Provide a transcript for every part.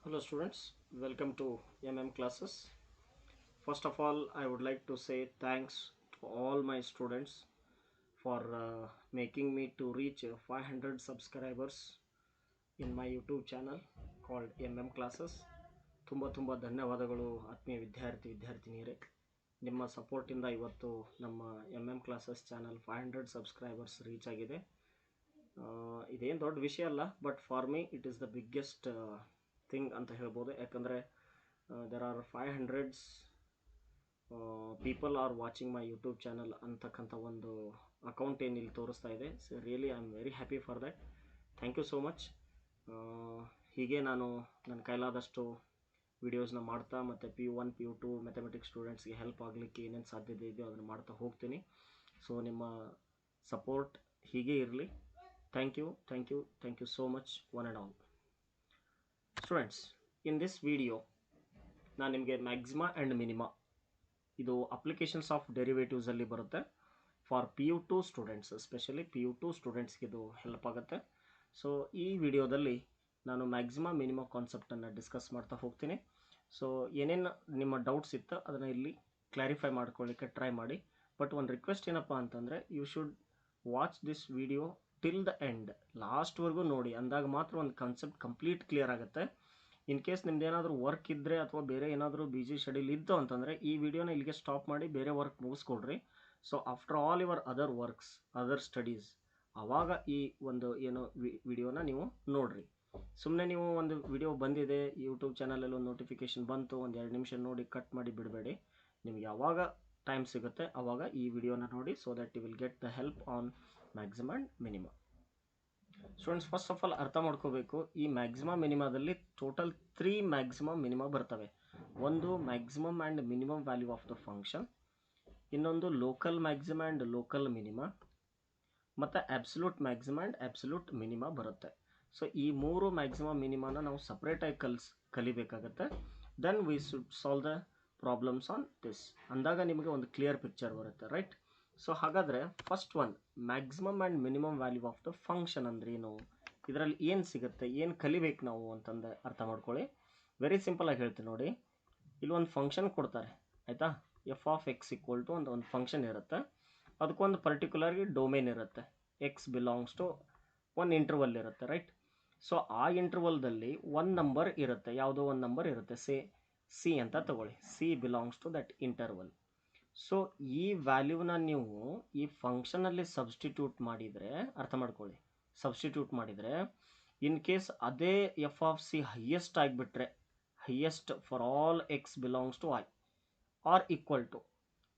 Hello students, welcome to classes. First of all, I would like to say thanks to all my students for making me to reach 500 subscribers in my YouTube channel called classes. ತುಂಬ ಧನ್ಯವಾದಗಳು ಆತ್ಮೀಯ ವಿದ್ಯಾರ್ಥಿನಿಯರೇ. ನಿಮ್ಮ ಸಪೋರ್ಟಿಂದ ಇವತ್ತು ನಮ್ಮ classes channel 500 subscribers reach ಆಗಿದೆ. ಇದೇನು ದೊಡ್ಡ ವಿಷಯ ಅಲ್ಲ, but for me it is the biggest thing ಅಂತ ಹೇಳ್ಬೋದು. ಯಾಕಂದರೆ there are 500 people are watching my YouTube channel ಅಂತಕ್ಕಂಥ ಒಂದು ಅಕೌಂಟ್ ಏನು ಇಲ್ಲಿ ತೋರಿಸ್ತಾ ಇದೆ. So really I am very happy for that. Thank you so much. ಹೀಗೆ ನಾನು ನನ್ನ ಕೈಲಾದಷ್ಟು ವಿಡಿಯೋಸ್ನ ಮಾಡ್ತಾ ಮತ್ತು PU1 PU2 ಮ್ಯಾಥಮೆಟಿಕ್ಸ್ ಸ್ಟೂಡೆಂಟ್ಸ್ಗೆ ಹೆಲ್ಪ್ ಆಗಲಿಕ್ಕೆ ಏನೇನು ಸಾಧ್ಯತೆ ಇದೆಯೋ ಅದನ್ನು ಮಾಡ್ತಾ ಹೋಗ್ತೀನಿ. ಸೊ ನಿಮ್ಮ ಸಪೋರ್ಟ್ ಹೀಗೆ ಇರಲಿ. Thank you so much one and all. Students, in this video ನಾನು ನಿಮಗೆ ಮ್ಯಾಕ್ಸಿಮಾ ಆ್ಯಂಡ್ ಮಿನಿಮಾ, ಇದು ಅಪ್ಲಿಕೇಶನ್ಸ್ ಆಫ್ ಡೆರಿವೇಟಿವ್ಸಲ್ಲಿ ಬರುತ್ತೆ. For PU2 students, especially PU2 ಸ್ಟೂಡೆಂಟ್ಸ್ಗೆ ಇದು ಹೆಲ್ಪ್ ಆಗುತ್ತೆ. ಸೊ ಈ ವಿಡಿಯೋದಲ್ಲಿ ನಾನು ಮ್ಯಾಕ್ಸಿಮಾ ಮಿನಿಮಾ ಕಾನ್ಸೆಪ್ಟನ್ನು ಡಿಸ್ಕಸ್ ಮಾಡ್ತಾ ಹೋಗ್ತೀನಿ. ಸೊ ಏನೇನು ನಿಮ್ಮ ಡೌಟ್ಸ್ ಇತ್ತು ಅದನ್ನು ಇಲ್ಲಿ ಕ್ಲಾರಿಫೈ ಮಾಡ್ಕೊಳ್ಳಿಕ್ಕೆ ಟ್ರೈ ಮಾಡಿ. ಬಟ್ ಒಂದು ರಿಕ್ವೆಸ್ಟ್ ಏನಪ್ಪ ಅಂತಂದರೆ, you should watch this video till the end, ಲಾಸ್ಟ್ವರೆಗೂ ನೋಡಿ. ಅಂದಾಗ ಮಾತ್ರ ಒಂದು ಕಾನ್ಸೆಪ್ಟ್ ಕಂಪ್ಲೀಟ್ ಕ್ಲಿಯರ್ ಆಗುತ್ತೆ. ಇನ್ ಕೇಸ್ ನಿಮ್ದು ಏನಾದರೂ ವರ್ಕ್ ಇದ್ದರೆ ಅಥವಾ ಬೇರೆ ಏನಾದರೂ ಬಿಜಿ ಶೆಡ್ಯೂಲ್ ಇತ್ತು ಅಂತಂದರೆ ಈ ವಿಡಿಯೋನ ಇಲ್ಲಿಗೆ ಸ್ಟಾಪ್ ಮಾಡಿ ಬೇರೆ ವರ್ಕ್ ಮುಗಿಸ್ಕೊಡ್ರಿ. So after all your other works, other studies, ಆವಾಗ ಈ ಒಂದು ಏನು ವಿಡಿಯೋನ ನೀವು ನೋಡಿರಿ. ಸುಮ್ಮನೆ ನೀವು ಒಂದು ವಿಡಿಯೋ ಬಂದಿದೆ ಯೂಟ್ಯೂಬ್ ಚಾನಲಲ್ಲಿ ಒಂದು ನೋಟಿಫಿಕೇಷನ್ ಬಂತು, ಒಂದು 2 ನಿಮಿಷ ನೋಡಿ ಕಟ್ ಮಾಡಿ ಬಿಡಬೇಡಿ. ನಿಮ್ಗೆ ಯಾವಾಗ ಟೈಮ್ ಸಿಗುತ್ತೆ ಆವಾಗ ಈ ವಿಡಿಯೋನ ನೋಡಿ, so that you will get the help on maxima and minima. Students, first of all ಅರ್ಥ ಮಾಡ್ಕೋಬೇಕು, ಈ ಮ್ಯಾಕ್ಸಿಮಾ ಮಿನಿಮಾದಲ್ಲಿ ಟೋಟಲ್ 3 ಮ್ಯಾಕ್ಸಿಮಮ್ ಮಿನಿಮಾ ಬರ್ತವೆ. ಒಂದು maximum and minimum value of the function, ಇನ್ನೊಂದು local maxima and local minima, ಮತ್ತು absolute maxima and absolute minima ಬರುತ್ತೆ. So ಈ 3 ಮ್ಯಾಕ್ಸಿಮಮ್ ಮಿನಿಮಾನ ನಾವು ಸಪ್ರೇಟಾಗಿ ಕಲಿಬೇಕಾಗತ್ತೆ. Then we should solve the problems on this. ಅಂದಾಗ ನಿಮಗೆ ಒಂದು ಕ್ಲಿಯರ್ ಪಿಕ್ಚರ್ ಬರುತ್ತೆ, ರೈಟ್? ಸೊ ಹಾಗಾದರೆ first one, maximum and minimum value of the function ಅಂದ್ರೆ ಏನು, ಇದರಲ್ಲಿ ಏನು ಸಿಗುತ್ತೆ, ಏನು ಕಲಿಬೇಕು ನಾವು ಅಂತಂದು ಅರ್ಥ ಮಾಡ್ಕೊಳ್ಳಿ. ವೆರಿ ಸಿಂಪಲಾಗಿ ಹೇಳ್ತೀನಿ ನೋಡಿ. ಇಲ್ಲಿ ಒಂದು ಫಂಕ್ಷನ್ ಕೊಡ್ತಾರೆ, ಆಯಿತಾ? f(x) = ಒಂದು ಫಂಕ್ಷನ್ ಇರುತ್ತೆ. ಅದಕ್ಕೊಂದು ಪರ್ಟಿಕ್ಯುಲರ್ಗೆ ಡೊಮೇನ್ ಇರುತ್ತೆ. ಎಕ್ಸ್ ಬಿಲಾಂಗ್ಸ್ ಟು ಒಂದು ಇಂಟರ್ವಲ್ ಇರುತ್ತೆ, ರೈಟ್? ಸೊ ಆ ಇಂಟರ್ವಲ್ದಲ್ಲಿ ಒಂದು ನಂಬರ್ ಇರುತ್ತೆ, ಯಾವುದೋ ಒಂದು ನಂಬರ್ ಇರುತ್ತೆ, ಸಿ ಅಂತ ತಗೊಳ್ಳಿ. C belongs to that interval. So ಈ ವ್ಯಾಲ್ಯೂನ ನೀವು ಈ ಫಂಕ್ಷನಲ್ಲಿ ಸಬ್ಸ್ಟಿಟ್ಯೂಟ್ ಮಾಡಿದರೆ, ಅರ್ಥ ಮಾಡ್ಕೊಳ್ಳಿ, ಸಬ್ಸ್ಟಿಟ್ಯೂಟ್ ಮಾಡಿದರೆ ಇನ್ ಕೇಸ್ ಅದೇ f(c) ಹೈಯೆಸ್ಟ್ ಆಗಿಬಿಟ್ರೆ, highest for all x belongs to I or equal to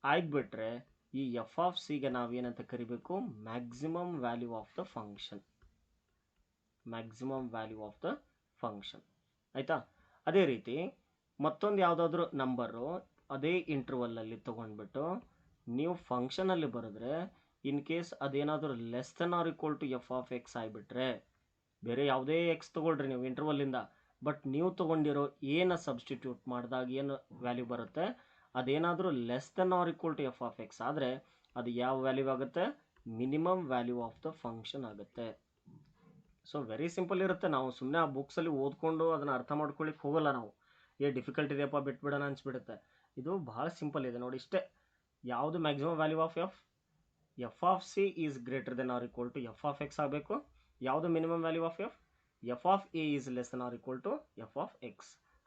ಆಗಿಬಿಟ್ರೆ, ಈ f(c)ಗೆ ನಾವೇನಂತ ಕರಿಬೇಕು? Maximum value of the function. Maximum value of the function, ಆಯಿತಾ? ಅದೇ ರೀತಿ ಮತ್ತೊಂದು ಯಾವುದಾದ್ರೂ ನಂಬರು ಅದೇ ಇಂಟರ್ವಲ್ಲಲ್ಲಿ ತೊಗೊಂಡ್ಬಿಟ್ಟು ನೀವು ಫಂಕ್ಷನಲ್ಲಿ ಬರೆದ್ರೆ, ಇನ್ ಕೇಸ್ ಅದೇನಾದರೂ less than or equal to f(x) ಆಗಿಬಿಟ್ರೆ, ಬೇರೆ ಯಾವುದೇ ಎಕ್ಸ್ ತೊಗೊಳ್ರಿ ನೀವು ಇಂಟರ್ವಲ್ಲಿಂದ, ಬಟ್ ನೀವು ತೊಗೊಂಡಿರೋ ಏನು ಸಬ್ಸ್ಟಿಟ್ಯೂಟ್ ಮಾಡಿದಾಗ ಏನು ವ್ಯಾಲ್ಯೂ ಬರುತ್ತೆ, ಅದೇನಾದರೂ less than or equal to f(x) ಆದರೆ ಅದು ಯಾವ ವ್ಯಾಲ್ಯೂ ಆಗುತ್ತೆ? Minimum value of the function ಆಗುತ್ತೆ. ಸೊ ವೆರಿ ಸಿಂಪಲ್ ಇರುತ್ತೆ. ನಾವು ಸುಮ್ಮನೆ ಆ ಬುಕ್ಸಲ್ಲಿ ಓದ್ಕೊಂಡು ಅದನ್ನು ಅರ್ಥ ಮಾಡ್ಕೊಳ್ಳಿಕ್ಕೆ ಹೋಗಲ್ಲ ನಾವು. ಡಿಫಿಕಲ್ಟ್ ಇದೆಯಪ್ಪ ಬಿಟ್ಬಿಡೋಣ ಅನಿಸ್ಬಿಡುತ್ತೆ. ಇದು ಭಾಳ ಸಿಂಪಲ್ ಇದೆ ನೋಡಿ, ಇಷ್ಟೇ. ಯಾವುದು maximum value of f(c) is greater than or equal to f(x) ಆಗಬೇಕು. ಯಾವುದು minimum value of f(a) is less than or equal to f(x).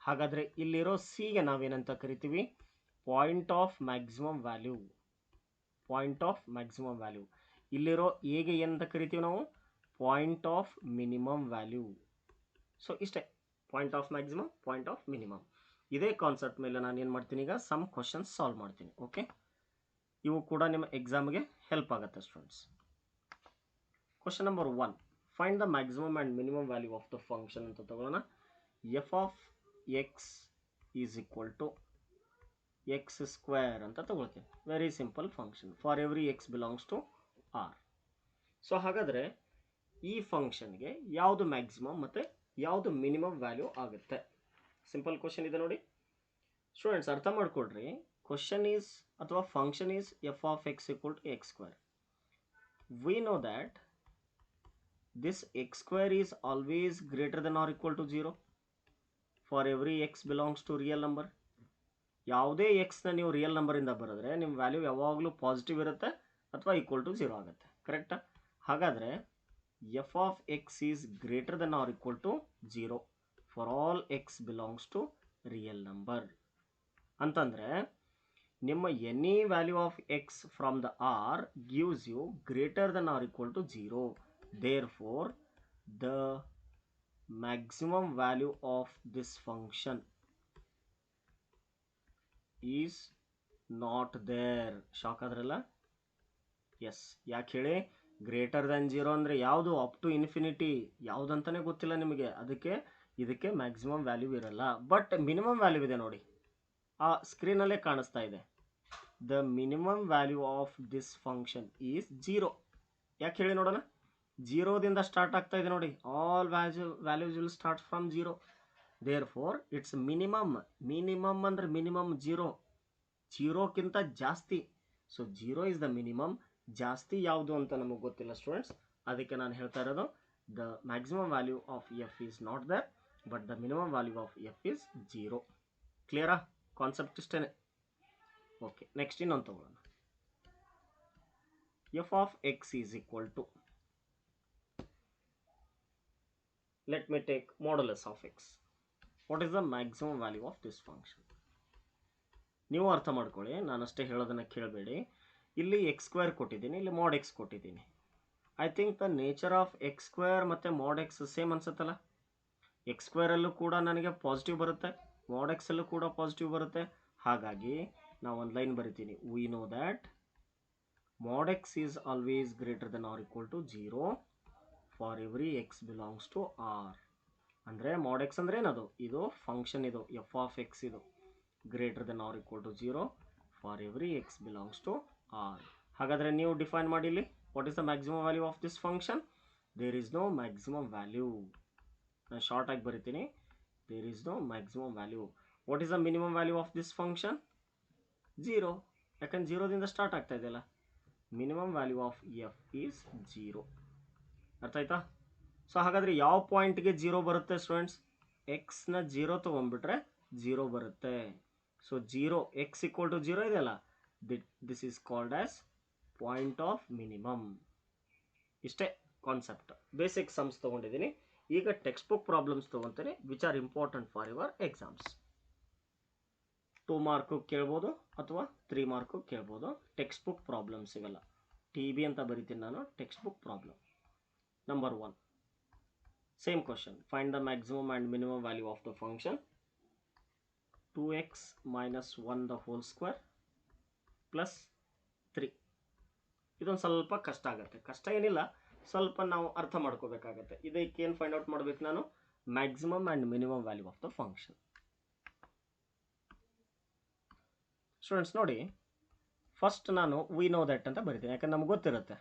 ಹಾಗಾದರೆ ಇಲ್ಲಿರೋ ಸಿಗೆ ನಾವೇನಂತ ಕರಿತೀವಿ? Point of maximum value. Point of maximum value. ಇಲ್ಲಿರೋ ಎಗೆ ಏನಂತ ಕರಿತೀವಿ ನಾವು? Point of minimum value. So ಇಷ್ಟೇ, point of maximum, point of minimum. ಇದೇ ಕಾನ್ಸೆಪ್ಟ್ ಮೇಲೆ ನಾನು ಏನು ಮಾಡ್ತೀನಿ, ಈಗ ಸಮ್ ಕ್ವಶನ್ಸ್ ಸಾಲ್ವ್ ಮಾಡ್ತೀನಿ. ಓಕೆ, ಇವು ಕೂಡ ನಿಮ್ಮ ಎಕ್ಸಾಮ್ಗೆ ಹೆಲ್ಪ್ ಆಗುತ್ತೆ students. Question number 1, find the maximum and minimum value of the function ಅಂತ ತಗೊಳ್ಳೋಣ. f(x) is equal to x² ಅಂತ ತಗೊಳ್ತೀನಿ. Very simple function. For every x belongs to R. So ಹಾಗಾದರೆ ಈ ಫಂಕ್ಷನ್ಗೆ ಯಾವುದು ಮ್ಯಾಕ್ಸಿಮಮ್ ಮತ್ತು ಯಾವುದು ಮಿನಿಮಮ್ ವ್ಯಾಲ್ಯೂ ಆಗುತ್ತೆ? ಸಿಂಪಲ್ ಕ್ವಶನ್ ಇದೆ ನೋಡಿ ಸ್ಟೂಡೆಂಟ್ಸ್, ಅರ್ಥ ಮಾಡ್ಕೊಡ್ರಿ. ಕ್ವಶನ್ ಈಸ್ ಅಥವಾ function is f(x) = x². We know that this x² is always greater than or equal to 0. For every x belongs to real number. ಯಾವುದೇ ಎಕ್ಸ್ನ ನೀವು ರಿಯಲ್ ನಂಬರಿಂದ ಬರೆದ್ರೆ ನಿಮ್ಮ ವ್ಯಾಲ್ಯೂ ಯಾವಾಗಲೂ ಪಾಸಿಟಿವ್ ಇರುತ್ತೆ ಅಥವಾ ಈಕ್ವಲ್ ಟು 0 ಆಗುತ್ತೆ. ಕರೆಕ್ಟಾ? ಹಾಗಾದರೆ f of x is greater than or equal to 0 for all x belongs to real number ಅಂತಂದರೆ ನಿಮ್ಮ any value of x from the R gives you greater than or equal to 0. Therefore, the maximum value of this function is not there. Shock ಆದ್ರಲ್ಲ? Yes. ಯಾಕೆ ಹೇಳಿ? Greater than 0 ಅಂದರೆ ಯಾವುದು? Up to infinity. ಯಾವುದಂತಲೇ ಗೊತ್ತಿಲ್ಲ ನಿಮಗೆ, ಅದಕ್ಕೆ ಇದಕ್ಕೆ maximum value ಇರಲ್ಲ. ಬಟ್ ಮಿನಿಮಮ್ ವ್ಯಾಲ್ಯೂ ಇದೆ ನೋಡಿ, ಆ ಸ್ಕ್ರೀನಲ್ಲೇ ಕಾಣಿಸ್ತಾ ಇದೆ. The minimum value of this function is 0. ಯಾಕೆ ಹೇಳಿ ನೋಡೋಣ? 0ದಿಂದ ಸ್ಟಾರ್ಟ್ ಆಗ್ತಾ ಇದೆ ನೋಡಿ. All values will start from 0. Therefore it's minimum. Minimum ಅಂದರೆ ಮಿನಿಮಮ್ 0, 0ಕ್ಕಿಂತ ಜಾಸ್ತಿ. So 0 is the minimum. ಜಾಸ್ತಿ ಯಾವುದು ಅಂತ ನಮಗೆ ಗೊತ್ತಿಲ್ಲ ಸ್ಟೂಡೆಂಟ್ಸ್. ಅದಕ್ಕೆ ನಾನು ಹೇಳ್ತಾ ಇರೋದು the maximum value of f is not there, but the minimum value of f is 0. ಕ್ಲಿಯರಾ? ಕಾನ್ಸೆಪ್ಟ್ ಇಷ್ಟೇ. ಓಕೆ, ನೆಕ್ಸ್ಟ್ ಇನ್ನೊಂದು ತಗೊಳ್ಳೋಣ. F of x is equal to, let me take modulus of x. What is the maximum value of this function? ನೀವು ಅರ್ಥ ಮಾಡ್ಕೊಳ್ಳಿ, ನಾನಷ್ಟೇ ಹೇಳೋದನ್ನು ಕೇಳಬೇಡಿ. ಇಲ್ಲಿ X square ಕೊಟ್ಟಿದ್ದೀನಿ, ಇಲ್ಲಿ mod x ಕೊಟ್ಟಿದ್ದೀನಿ. I think the nature of X square ಮತ್ತು mod x same ಅನ್ಸುತ್ತಲ್ಲ. X ಸ್ಕ್ವೇರಲ್ಲೂ ಕೂಡ ನನಗೆ ಪಾಸಿಟಿವ್ ಬರುತ್ತೆ, mod x ಅಲ್ಲೂ ಕೂಡ ಪಾಸಿಟಿವ್ ಬರುತ್ತೆ. ಹಾಗಾಗಿ ನಾವು ಒಂದು ಲೈನ್ ಬರಿತೀನಿ. We know that mod x is always greater than or equal to 0 for every x belongs to R. ಅಂದರೆ mod x ಅಂದರೆ ಏನದು? ಇದು ಫಂಕ್ಷನ್, ಇದು ಎಫ್ ಆಫ್ ಎಕ್ಸ್, ಇದು greater than or equal to 0 for every x belongs to R. ಹಾಗಾದರೆ ನೀವು define ಮಾಡಿ ಇಲ್ಲಿ, what is the maximum value of this function? There is no maximum value. ನಾನು ಶಾರ್ಟ್ ಆಗಿ ಬರಿತೀನಿ, there is no maximum value. What is the minimum value of this function? 0. ಯಾಕಂದ್ರೆ 0ದಿಂದ start ಆಗ್ತಾ ಇದೆಯಲ್ಲ. Minimum value of f is 0. ಅರ್ಥ ಆಯ್ತಾ? So ಹಾಗಾದರೆ ಯಾವ ಪಾಯಿಂಟ್ಗೆ 0 ಬರುತ್ತೆ ಸ್ಟೂಡೆಂಟ್ಸ್? ಎಕ್ಸ್ನ 0 ತೊಗೊಂಡ್ಬಿಟ್ರೆ 0 ಬರುತ್ತೆ. ಸೊ 0, ಎಕ್ಸ್ ಈಕ್ವಲ್ ಟು 0 ಇದೆಯಲ್ಲ, this is called as point of minimum. ಇಷ್ಟೇ ಕಾನ್ಸೆಪ್ಟ್. ಬೇಸಿಕ್ ಸಮ್ಸ್ ತೊಗೊಂಡಿದ್ದೀನಿ. ಈಗ ಟೆಕ್ಸ್ಟ್ ಬುಕ್ ಪ್ರಾಬ್ಲಮ್ಸ್ ತೊಗೊತೀನಿ, which are important for your exams. 2 mark ಕೇಳ್ಬೋದು ಅಥವಾ 3 ಮಾರ್ಕು ಕೇಳ್ಬೋದು. ಟೆಕ್ಸ್ಟ್ ಬುಕ್ ಪ್ರಾಬ್ಲಮ್ಸ್ ಇವೆಲ್ಲ. TB ಅಂತ ಬರಿತೀನಿ ನಾನು, text book problem. Number 1. Same question. Find the maximum and minimum value of the function 2x minus 1 the whole square plus 3. ಇದೊಂದು ಸ್ವಲ್ಪ ಕಷ್ಟ ಆಗುತ್ತೆ. ಕಷ್ಟ ಏನಿಲ್ಲ, ಸ್ವಲ್ಪ ನಾವು ಅರ್ಥ ಮಾಡ್ಕೋಬೇಕಾಗತ್ತೆ. ಇದಕ್ಕೆ ಏನು ಫೈಂಡ್ ಔಟ್ ಮಾಡಬೇಕು ನಾನು? Maximum and minimum value of the function. Students ನೋಡಿ, ಫಸ್ಟ್ ನಾನು ವಿ ನೋ ದ್ಯಾಟ್ ಅಂತ ಬರಿತೀನಿ, ಯಾಕಂದ್ರೆ ನಮ್ಗೆ ಗೊತ್ತಿರುತ್ತೆ.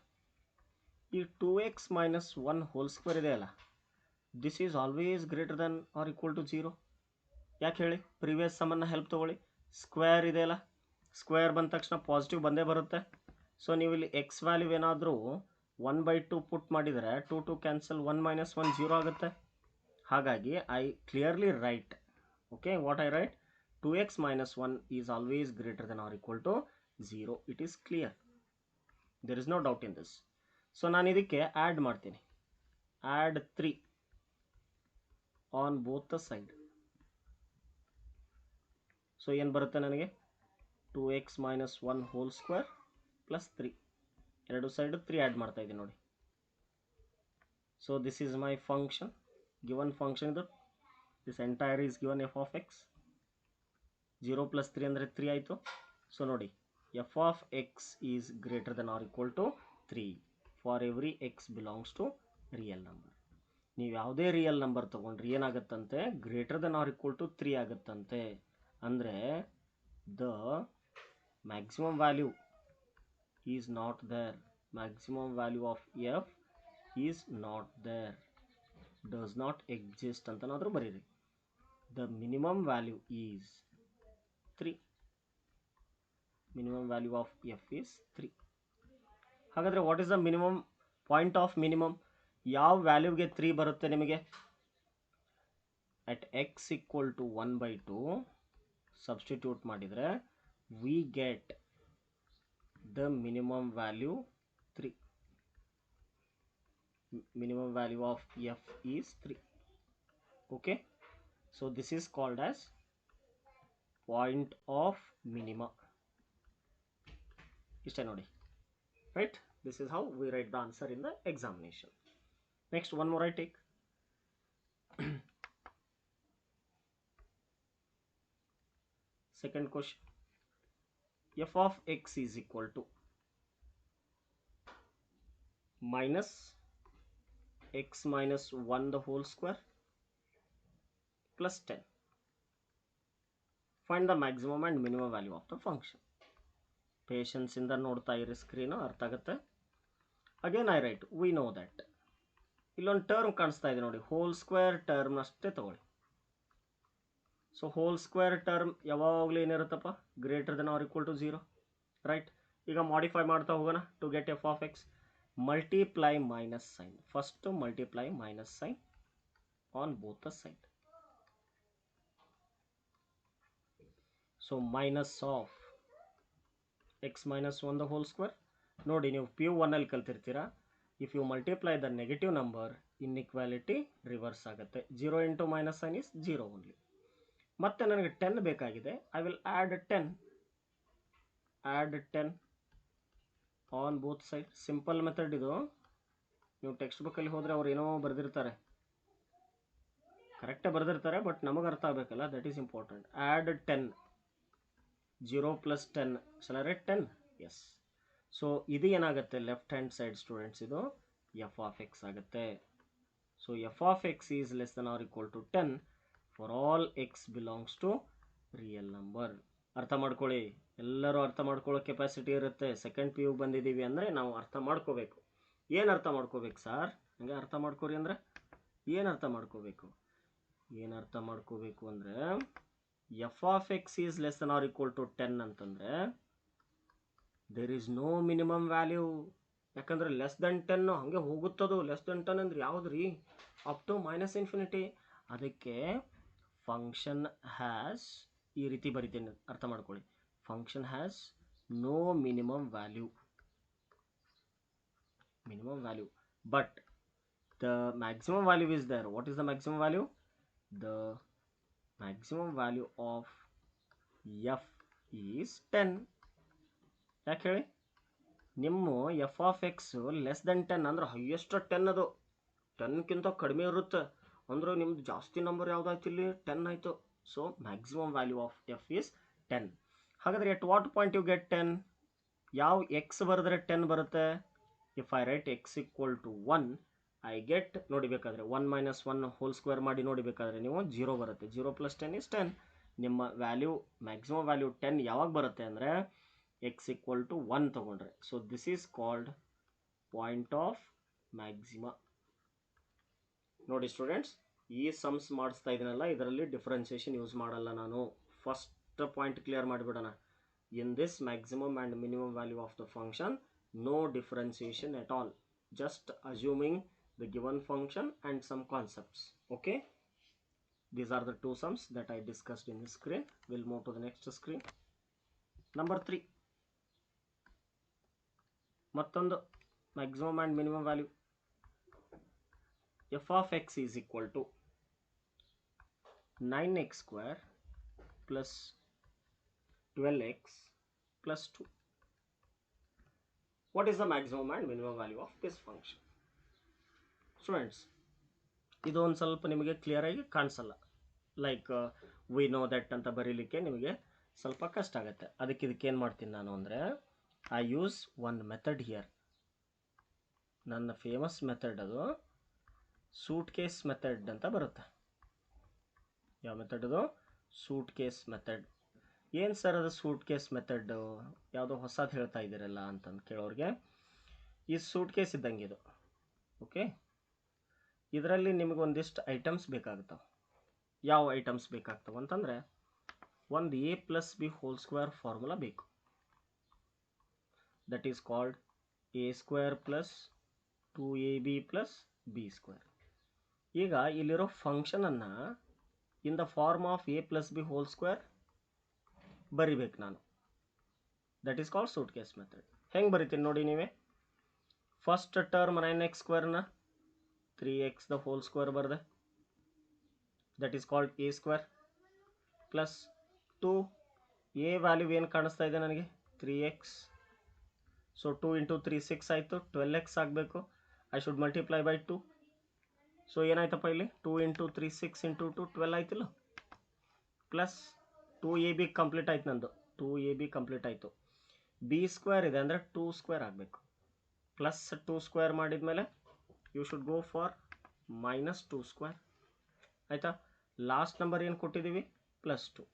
ಈ 2x ಮೈನಸ್ 1 ಹೋಲ್ ಸ್ಕ್ವೇರ್ ಇದೆಯಲ್ಲ, this is always greater than or equal to 0. ಯಾಕೆ ಹೇಳಿ? ಪ್ರೀವಿಯಸ್ ಸಮ್ಮನ್ನು ಹೆಲ್ಪ್ ತೊಗೊಳ್ಳಿ. ಸ್ಕ್ವೇರ್ ಇದೆಯಲ್ಲ, ಸ್ಕ್ವೇರ್ ಬಂದ ತಕ್ಷಣ ಪಾಸಿಟಿವ್ ಬಂದೇ ಬರುತ್ತೆ. ಸೊ ನೀವು ಇಲ್ಲಿ ಎಕ್ಸ್ ವ್ಯಾಲ್ಯೂ ಏನಾದರೂ 1/2 ಪುಟ್ ಮಾಡಿದರೆ 2 ಕ್ಯಾನ್ಸಲ್, 1 ಮೈನಸ್ 1 0 ಆಗುತ್ತೆ. ಹಾಗಾಗಿ I clearly right, okay, what I right? 2x minus 1 is always greater than or equal to 0. It is clear. There is no doubt in this. So ನಾನು ಇದಕ್ಕೆ add ಮಾಡ್ತೀನಿ. Add 3 on both the side. So ಏನು ಬರುತ್ತೆ ನನಗೆ? 2x minus 1 whole square plus 3. ಎರಡು side 3 add ಮಾಡ್ತಾ ಇದ್ದೀನಿ ನೋಡಿ. So this is my function, given function ಇದು. This entire is given f of x. 0 plus 3 ಅಂದರೆ 3 ಆಯಿತು. ಸೊ ನೋಡಿ, f of x is greater than or equal to 3 for every x belongs to real number. ನೀವು ಯಾವುದೇ real number ತೊಗೊಂಡ್ರೆ ಏನಾಗುತ್ತಂತೆ? Greater than or equal to 3 ಆಗುತ್ತಂತೆ. ಅಂದರೆ the maximum value is not there. Maximum value of f is not there, does not exist ಅಂತನಾದರೂ ಬರೀರಿ. The minimum value is 3. Minimum value of f is 3. ಹಾಗಾದರೆ what is the minimum point of minimum? ಯಾವ ವ್ಯಾಲ್ಯೂಗೆ 3 ಬರುತ್ತೆ ನಿಮಗೆ? at x equal to 1 by 2 substitute ಮಾಡಿದರೆ we get the minimum value 3. Minimum value of f is 3. Okay, so this is called as point of minima. ಇಷ್ಟೇ ನೋಡಿ, right? This is how we write the answer in the examination. Next, one more I take. Second question, f of x is equal to minus x minus 1 the whole square plus 10. Find the maximum and minimum value of the function. Patience ಇಂದ ನೋಡ್ತಾ ಇರಿ, screen ಅರ್ಥ ಆಗುತ್ತೆ. Again I right, we know that. ಇಲ್ಲೊಂದು term ಕಾಣಿಸ್ತಾ ಇದೆ ನೋಡಿ, hole square term ಅಷ್ಟೇ ತಗೊಳ್ಳಿ. ಸೊ ಹೋಲ್ ಸ್ಕ್ವೇರ್ ಟರ್ಮ್ ಯಾವಾಗಲೂ ಏನಿರುತ್ತಪ್ಪ, greater than or equal to 0, right? ಈಗ ಮಾಡಿಫೈ ಮಾಡ್ತಾ ಹೋಗೋಣ. To get f of x, multiply minus sign. First multiply minus sign on both the side. So minus of x minus 1 the whole square. ನೋಡಿ, ನೀವು P1 ಅಲ್ಲಿ ಕಲ್ತಿರ್ತೀರಾ, if you multiply the negative number, inequality reverse ಆಗುತ್ತೆ. 0 into minus sign is 0 only. ಮತ್ತೆ ನನಗೆ 10 ಬೇಕಾಗಿದೆ, I will add 10 on both side. Simple method ಇದು. ನೀವು ಟೆಕ್ಸ್ಟ್ ಬುಕ್ಕಲ್ಲಿ ಹೋದರೆ ಅವ್ರು ಏನೋ ಬರೆದಿರ್ತಾರೆ, ಕರೆಕ್ಟಾಗಿ ಬರೆದಿರ್ತಾರೆ, ಬಟ್ ನಮಗೆ ಅರ್ಥ ಆಗಬೇಕಲ್ಲ, that is important. Add 10, 0 plus 10, shall I write 10? Yes. So ಇದು ಏನಾಗುತ್ತೆ, ಲೆಫ್ಟ್ ಹ್ಯಾಂಡ್ ಸೈಡ್ ಸ್ಟೂಡೆಂಟ್ಸ್, ಇದು ಎಫ್ ಆಫ್ ಎಕ್ಸ್ ಆಗುತ್ತೆ. So f of x is less than or equal to 10 for all x belongs to real number. ಅರ್ಥ ಮಾಡ್ಕೊಳ್ಳಿ, ಎಲ್ಲರೂ ಅರ್ಥ ಮಾಡ್ಕೊಳ್ಳೋ capacity ಇರುತ್ತೆ. ಸೆಕೆಂಡ್ ಪಿ ಯು ಬಂದಿದ್ದೀವಿ ಅಂದರೆ ನಾವು ಅರ್ಥ ಮಾಡ್ಕೋಬೇಕು. ಏನು ಅರ್ಥ ಮಾಡ್ಕೋಬೇಕು ಸರ್? ಹಂಗೆ ಅರ್ಥ ಮಾಡ್ಕೋರಿ ಅಂದರೆ ಏನು ಅರ್ಥ ಮಾಡ್ಕೋಬೇಕು? ಏನು ಅರ್ಥ ಮಾಡ್ಕೋಬೇಕು ಅಂದರೆ, f of x is less than or equal to 10 ಅಂತಂದರೆ there is no minimum value. ಯಾಕಂದರೆ ಲೆಸ್ ದೆನ್ 10 ಹಾಗೆ ಹೋಗುತ್ತದು. ಲೆಸ್ ದೆನ್ 10 ಅಂದ್ರೆ ಯಾವುದು ರೀ? Up to minus infinity. ಅದಕ್ಕೆ ಫಂಕ್ಷನ್ ಹ್ಯಾಸ್, ಈ ರೀತಿ ಬರಿತೀನಿ, ಅರ್ಥ ಮಾಡ್ಕೊಳ್ಳಿ. Function has no minimum value. But the maximum value is there. What is the maximum value? The maximum value of f is 10. ಯಾಕೆ ಹೇಳಿ? ನಿಮ್ಮ F of X less than 10 ಅಂದ್ರೆ ಹೈಯೆಸ್ಟ್ 10, ಅದು 10ಕ್ಕಿಂತ ಕಡಿಮೆ ಇರುತ್ತೆ. ಅಂದ್ರೆ ನಿಮ್ದು ಜಾಸ್ತಿ ನಂಬರ್ ಯಾವುದಾಯ್ತು ಇಲ್ಲಿ? 10 ಆಯಿತು. So maximum value of f is 10. ಹಾಗಾದರೆ at what point you get 10? ಯಾವ ಎಕ್ಸ್ ಬರೆದ್ರೆ 10 ಬರುತ್ತೆ? If I write x equal to 1, I get, ನೋಡಿಬೇಕಾದ್ರೆ 1 minus 1 ಹೋಲ್ ಸ್ಕ್ವೇರ್ ಮಾಡಿ ನೋಡಿಬೇಕಾದ್ರೆ ನೀವು 0 ಬರುತ್ತೆ. 0 plus 10 is 10. ನಿಮ್ಮ ವ್ಯಾಲ್ಯೂ, ಮ್ಯಾಕ್ಸಿಮಮ್ ವ್ಯಾಲ್ಯೂ 10 ಯಾವಾಗ ಬರುತ್ತೆ ಅಂದರೆ ಎಕ್ಸ್ ಈಕ್ವಲ್ ಟು 1 ತೊಗೊಂಡ್ರೆ. So this is called point of maxima. ನೋಡಿ ಸ್ಟೂಡೆಂಟ್ಸ್, ಈ ಸಮ್ಸ್ ಮಾಡಿಸ್ತಾ ಇದೀನಲ್ಲ, ಇದರಲ್ಲಿ ಡಿಫ್ರೆನ್ಸಿಯೇಷನ್ ಯೂಸ್ ಮಾಡಲ್ಲ ನಾನು. ಫಸ್ಟ್ ಪಾಯಿಂಟ್ ಕ್ಲಿಯರ್ ಮಾಡಿಬಿಡೋಣ. In this maximum and minimum value of the function, no differentiation at all. Just assuming the given function and some concepts. Okay, these are the two sums that I discussed in this screen. We'll move to the next screen. Number 3, mattondu maximum and minimum value. f of x is equal to 9x square plus 12x plus 2. What is the maximum and minimum value of this function? Students, ಇದು ಒಂದು ಸ್ವಲ್ಪ ನಿಮಗೆ ಕ್ಲಿಯರಾಗಿ ಕಾಣಿಸಲ್ಲ. Like we know that ಅಂತ ಬರೀಲಿಕ್ಕೆ ನಿಮಗೆ ಸ್ವಲ್ಪ ಕಷ್ಟ ಆಗುತ್ತೆ. ಅದಕ್ಕೆ ಇದಕ್ಕೇನು ಮಾಡ್ತೀನಿ ನಾನು ಅಂದರೆ, I use one method here. ನನ್ನ ಫೇಮಸ್ ಮೆಥಡ್ ಅದು ಸೂಟ್ ಕೇಸ್ ಮೆಥಡ್ ಅಂತ ಬರುತ್ತೆ. ಯಾವ ಮೆಥಡ್ ಅದು? Suitcase method. ಏನು ಸರ್ ಅದು ಸೂಟ್ ಕೇಸ್ ಮೆಥಡ್? ಯಾವುದೋ ಹೊಸದು ಹೇಳ್ತಾ ಇದ್ದೀರಲ್ಲ ಅಂತಂದು ಕೇಳೋರಿಗೆ, ಈ ಸೂಟ್ ಕೇಸ್ ಇದ್ದಂಗೆ ಇದು. ಓಕೆ, ಇದರಲ್ಲಿ ನಿಮಗೆ ಒಂದಿಷ್ಟು ಐಟಮ್ಸ್ ಬೇಕಾಗ್ತಾವೆ. ಯಾವ ಐಟಮ್ಸ್ ಬೇಕಾಗ್ತವೆ ಅಂತಂದರೆ, ಒಂದು a plus b whole square formula ಬೇಕು. That is called a square plus 2ab ಪ್ಲಸ್ ಬಿ ಸ್ಕ್ವೇರ್. ಈಗ ಇಲ್ಲಿರೋ ಫಂಕ್ಷನನ್ನು in the form of a plus b whole square ಬರಿಬೇಕು ನಾನು. That is called suitcase method. ಹೆಂಗೆ ಬರಿತೀನಿ ನೋಡಿ ನೀವೇ. ಫಸ್ಟ್ ಟರ್ಮ್ 9x ಸ್ಕ್ವೇರ್ನ 3x ದ ಹೋಲ್ ಸ್ಕ್ವೇರ್ ಬರೆದೆ, that is called a square, plus 2 a value ಏನು ಕಾಣಿಸ್ತಾ ಇದೆ ನನಗೆ 3x. ಸೊ 2 ಇಂಟು 3 6 ಆಯಿತು, 12x ಆಗಬೇಕು. I should multiply by 2. So ಏನಾಯ್ತಪ್ಪ ಇಲ್ಲಿ 2 ಇಂಟು 3 6 ಇಂಟು 2 12 ಆಯ್ತಿಲ್ಲ, ಪ್ಲಸ್ 2ab ಕಂಪ್ಲೀಟ್ ಆಯ್ತು ನಂದು, 2ab ಕಂಪ್ಲೀಟ್ ಆಯಿತು. ಬಿ ಸ್ಕ್ವೇರ್ ಇದೆ ಅಂದರೆ 2 ಸ್ಕ್ವೇರ್ ಆಗಬೇಕು, ಪ್ಲಸ್ 2 ಸ್ಕ್ವೇರ್ ಮಾಡಿದ್ಮೇಲೆ you should go for minus 2 square ಆಯಿತಾ. ಲಾಸ್ಟ್ ನಂಬರ್ ಏನು ಕೊಟ್ಟಿದ್ದೀವಿ ಪ್ಲಸ್ 2.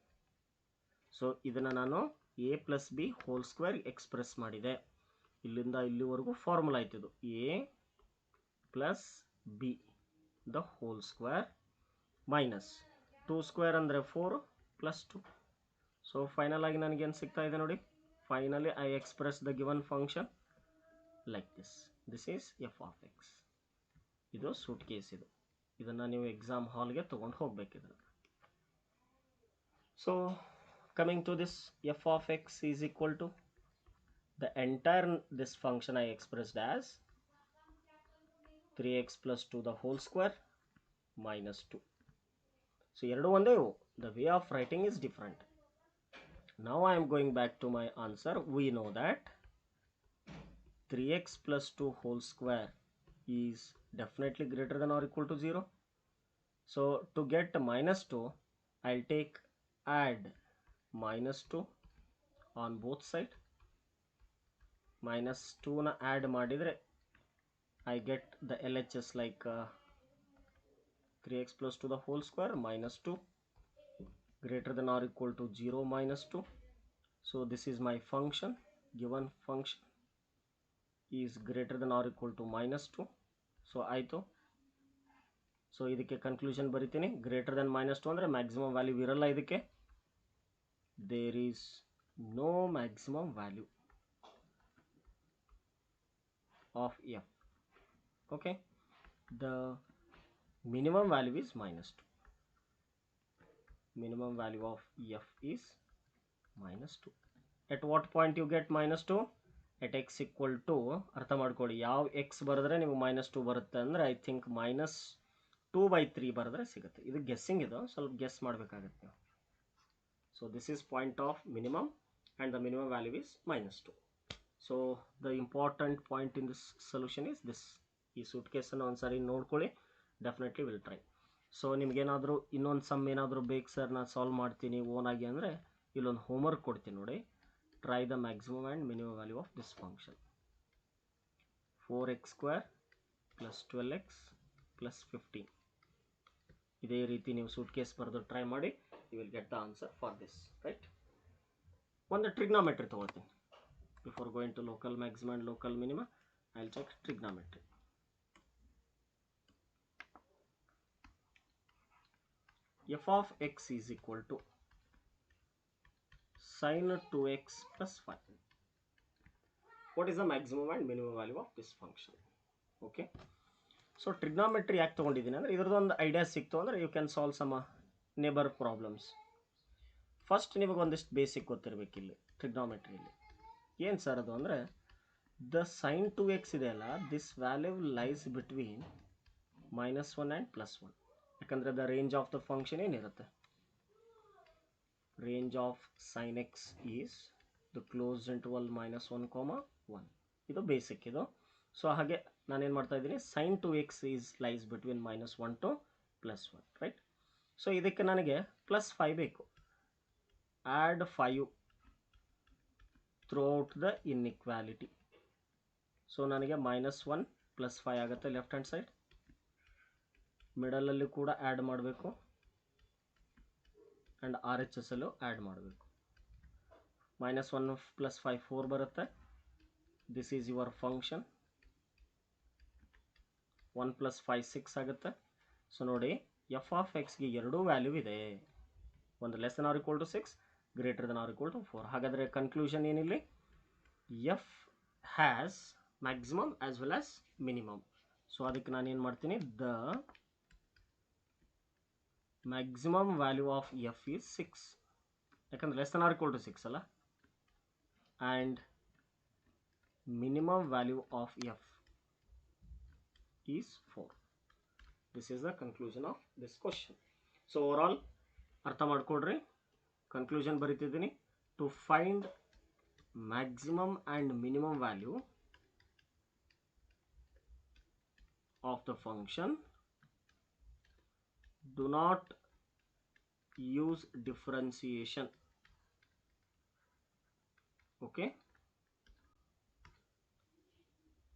ಸೊ ಇದನ್ನು ನಾನು a plus b whole square express ಮಾಡಿದೆ. ಇಲ್ಲಿಂದ ಇಲ್ಲಿವರೆಗೂ ಫಾರ್ಮುಲಾ ಆಯ್ತಿದ್ದು a plus b the whole square minus 2 square ಅಂದರೆ 4 ಪ್ಲಸ್ 2. ಸೊ ಫೈನಲ್ ಆಗಿ ನನಗೇನು ಸಿಗ್ತಾ ಇದೆ ನೋಡಿ. Finally I express the given function like this. This is f of x. ಇದು ಸೂಟ್ ಕೇಸ್. ಇದನ್ನು ನೀವು ಎಕ್ಸಾಮ್ ಹಾಲ್ಗೆ ತೊಗೊಂಡು ಹೋಗಬೇಕಿದ್ರೆ. So coming to this f of x is equal to the entire this function I expressed as 3x plus 2 the whole square minus 2. So ಎರಡು ಒಂದೇ ಇವು. The way of writing is different. Now I am going back to my answer. We know that 3x plus 2 whole square is definitely greater than or equal to 0. So to get minus 2, I'll take add minus 2 on both sides. minus 2 ನ add ಮಾಡಿದರೆ I get the LHS like 3x plus 2 the whole square minus 2 greater than or equal to 0 minus 2. So this is my function. Given function is greater than or equal to minus 2. So ಆಯಿತು. So ಇದಕ್ಕೆ conclusion ಬರಿತೀನಿ. Greater than minus 2 ಅಂದರೆ maximum value ಇರಲ್ಲ ಇದಕ್ಕೆ. There is no maximum value of f. Okay, the minimum value is minus 2. Minimum value of f is minus 2. At what point you get minus 2? At x equal to, ಅರ್ಥ ಮಾಡ್ಕೊಳ್ಳಿ, ಯಾವ x ಬರೆದ್ರೆ ನೀವು minus 2 ಬರುತ್ತೆ ಅಂದರೆ I think minus 2/3 ಬರೆದ್ರೆ ಸಿಗುತ್ತೆ. ಇದು ಗೆಸ್ಸಿಂಗ್, ಇದು ಸ್ವಲ್ಪ ಗೆಸ್ ಮಾಡಬೇಕಾಗತ್ತೆ. So this is point of minimum and the minimum value is minus 2. So the important point in this solution is this. ಈ ಸೂಟ್ ಕೇಸನ್ನು ಒಂದು ಸಾರಿ ನೋಡ್ಕೊಳ್ಳಿ, ಡೆಫಿನೆಟ್ಲಿ ವಿಲ್ ಟ್ರೈ. ಸೊ ನಿಮಗೇನಾದರೂ ಇನ್ನೊಂದು ಸಮ್ ಏನಾದರೂ ಬೇಕು ಸರ್ ನಾನು ಸಾಲ್ವ್ ಮಾಡ್ತೀನಿ ಓನಾಗಿ ಅಂದರೆ ಇಲ್ಲೊಂದು ಹೋಮ್ವರ್ಕ್ ಕೊಡ್ತೀನಿ ನೋಡಿ. Try the maximum and minimum value of this function. 4x square plus 12x plus 15. ಇದೇ ರೀತಿ ನೀವು ಸೂಟ್ ಕೇಸ್ ಬರೆದು ಟ್ರೈ ಮಾಡಿ, you will get the answer for this, right. ಒಂದು ಟ್ರಿಗ್ನೋಮೆಟ್ರಿ ತೊಗೊಳ್ತೀನಿ. Before going to local maxima and local minima, I'll check trigonometry. F of x is equal to sin 2x plus 5. What is the maximum and minimum value of this function? Okay. So trigonometry ಯಾಕೆ ತೊಗೊಂಡಿದ್ದೀನಿ ಅಂದರೆ ಇದರದೊಂದು idea ಸಿಕ್ತು ಅಂದರೆ you can solve some neighbour problems. First ನಿಮಗೆ ಒಂದಿಷ್ಟು basic ಗೊತ್ತಿರಬೇಕು ಇಲ್ಲಿ ಟ್ರಿಗ್ನೋಮೆಟ್ರಿಯಲ್ಲಿ. ಏನು ಸರ್ ಅದು ಅಂದರೆ ದ ಸೈನ್ 2x ಇದೆಯಲ್ಲ, this value lies between -1 and +1. ಯಾಕಂದರೆ the range of the function ಏನಿರುತ್ತೆ, range of sine x is the close interval -1, 1. ಇದು ಬೇಸಿಕ್ ಇದು. ಸೊ ಹಾಗೆ ನಾನೇನು ಮಾಡ್ತಾ ಇದ್ದೀನಿ, sine 2x is lies between -1 to +1, right. So ಇದಕ್ಕೆ ನನಗೆ +5 ಬೇಕು. Add 5 throughout the inequality. So ನನಗೆ -1 +5 ಆಗುತ್ತೆ ಲೆಫ್ಟ್ ಹ್ಯಾಂಡ್ ಸೈಡ್. ಮಿಡಲಲ್ಲಿ ಕೂಡ ಆ್ಯಡ್ ಮಾಡಬೇಕು ಆ್ಯಂಡ್ RHS ಅಲ್ಲೂ ಆ್ಯಡ್ ಮಾಡಬೇಕು. -1 + 5 4 ಬರುತ್ತೆ. This is your function. 1 + 5 6 ಆಗುತ್ತೆ. ಸೊ ನೋಡಿ ಎಫ್ ಆಫ್ ಎಕ್ಸ್ಗೆ ಎರಡೂ ವ್ಯಾಲ್ಯೂ ಇದೆ. ಒಂದು less than or equal to 6, greater than or equal to 4. ಹಾಗಾದರೆ ಕನ್ಕ್ಲೂಷನ್ ಏನಿಲ್ಲಿ, f has maximum as well as minimum. So ಅದಕ್ಕೆ ನಾನು ಏನು ಮಾಡ್ತೀನಿ, the maximum value of f is 6, ಯಾಕಂದ್ರೆ less than or equal to 6 ಅಲ್ಲ, and minimum value of f is 4. This is the conclusion of this question. So overall ಅರ್ಥ ಮಾಡ್ಕೊಡ್ರಿ, conclusion ಬರೀತಿದ್ದೀನಿ. To find maximum and minimum value of the function, do not use differentiation. Okay,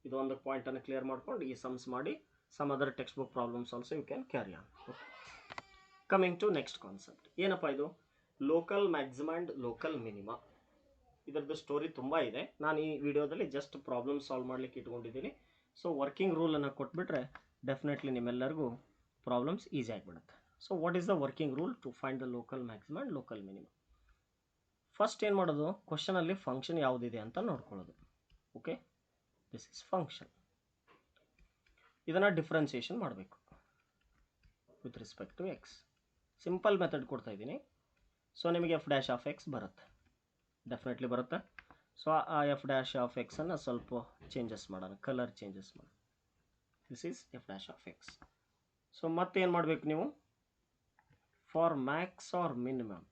ಇದೊಂದು point ಅನ್ನು clear ಮಾಡ್ಕೊಂಡು ಈ sums ಮಾಡಿ some other text book problems also you can carry on. Okay, coming to next concept. ಏನಪ್ಪ ಇದು? Local maximum and local minima. ಇದರದ್ದು story ತುಂಬ ಇದೆ. ನಾನು ಈ ವಿಡಿಯೋದಲ್ಲಿ ಜಸ್ಟ್ ಪ್ರಾಬ್ಲಮ್ ಸಾಲ್ವ್ ಮಾಡಲಿಕ್ಕೆ ಇಟ್ಕೊಂಡಿದ್ದೀನಿ. ಸೊ ವರ್ಕಿಂಗ್ ರೂಲನ್ನು ಕೊಟ್ಬಿಟ್ರೆ ಡೆಫಿನೆಟ್ಲಿ ನಿಮ್ಮೆಲ್ಲರಿಗೂ ಪ್ರಾಬ್ಲಮ್ಸ್ ಈಸಿ ಆಗಿಬಿಡುತ್ತೆ. So what is the working rule to find the local maximum and local minimum? First ಏನು ಮಾಡೋದು, ಕ್ವಶನಲ್ಲಿ ಫಂಕ್ಷನ್ ಯಾವುದಿದೆ ಅಂತ ನೋಡ್ಕೊಳ್ಳೋದು. Okay, this is function. ಇದನ್ನು ಡಿಫ್ರೆನ್ಸಿಯೇಷನ್ ಮಾಡಬೇಕು with respect to x. Simple method ಕೊಡ್ತಾ ಇದ್ದೀನಿ. ಸೊ ನಿಮಗೆ ಎಫ್ ಡ್ಯಾಶ್ ಆಫ್ ಎಕ್ಸ್ ಬರುತ್ತೆ, ಡೆಫಿನೆಟ್ಲಿ ಬರುತ್ತೆ. ಸೊ ಆ ಎಫ್ ಡ್ಯಾಶ್ ಆಫ್ ಎಕ್ಸನ್ನು ಸ್ವಲ್ಪ ಚೇಂಜಸ್ ಮಾಡೋಣ, ಕಲರ್ ಚೇಂಜಸ್ ಮಾಡೋಣ. This is f dash of x. So ಮತ್ತೇನು ಮಾಡಬೇಕು ನೀವು? For max or minimum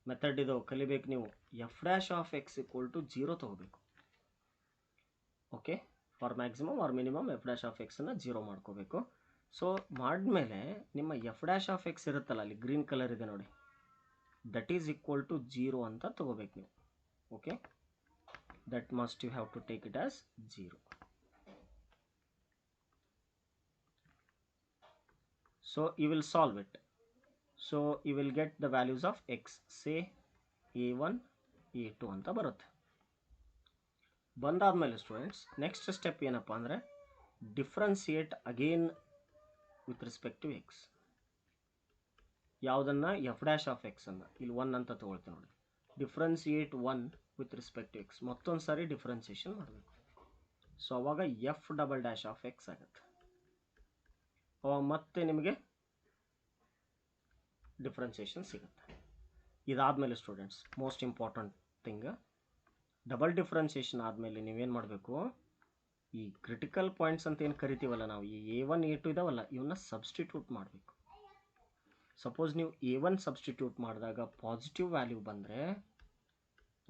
method ಇದು ಕಲಿಬೇಕು ನೀವು. F dash of x equal to 0 ತಗೋಬೇಕು. Okay, for maximum or minimum f dash of ಎಕ್ಸನ್ನು 0 ಮಾಡ್ಕೋಬೇಕು. ಸೊ ಮಾಡಿದ್ಮೇಲೆ ನಿಮ್ಮ ಎಫ್ ಡ್ಯಾಶ್ ಆಫ್ ಎಕ್ಸ್ ಇರುತ್ತಲ್ಲ, ಅಲ್ಲಿ ಗ್ರೀನ್ ಕಲರ್ ಇದೆ ನೋಡಿ, ದಟ್ ಈಸ್ ಈಕ್ವಲ್ ಟು 0 ಅಂತ ತಗೋಬೇಕು ನೀವು. Okay, that must you have to take it as 0. So you will solve it. So you will get the values of x, say a1 a2 ಅಂತ ಬರುತ್ತೆ. ಬಂದಾದಮೇಲೆ students next step ಏನಪ್ಪ ಅಂದರೆ differentiate again with respect to x. ಯಾವುದನ್ನು? F dash of ಎಕ್ಸನ್ನು ಇಲ್ಲಿ 1 ಅಂತ ತೊಗೊಳ್ತೀನಿ ನೋಡಿ. Differentiate 1 with respect to x. ಮತ್ತೊಂದು ಸಾರಿ ಡಿಫ್ರೆನ್ಸಿಯೇಷನ್ ಮಾಡಬೇಕು. ಸೊ ಅವಾಗ f double dash of x ಆಗುತ್ತೆ. ಅವಾಗ ಮತ್ತೆ ನಿಮಗೆ ಡಿಫ್ರೆನ್ಸಿಯೇಷನ್ ಸಿಗುತ್ತೆ. ಇದಾದಮೇಲೆ students most important thing, double differentiation ಆದಮೇಲೆ ನೀವೇನು ಮಾಡಬೇಕು? ಈ ಕ್ರಿಟಿಕಲ್ ಪಾಯಿಂಟ್ಸ್ ಅಂತ ಏನು ಕರಿತೀವಲ್ಲ ನಾವು, ಈ a1 a2 ಇದಾವಲ್ಲ, ಇವನ್ನ ಸಬ್ಸ್ಟಿಟ್ಯೂಟ್ ಮಾಡಬೇಕು. ಸಪೋಸ್ ನೀವು a1 ಸಬ್ಸ್ಟಿಟ್ಯೂಟ್ ಮಾಡಿದಾಗ ಪಾಸಿಟಿವ್ ವ್ಯಾಲ್ಯೂ ಬಂದರೆ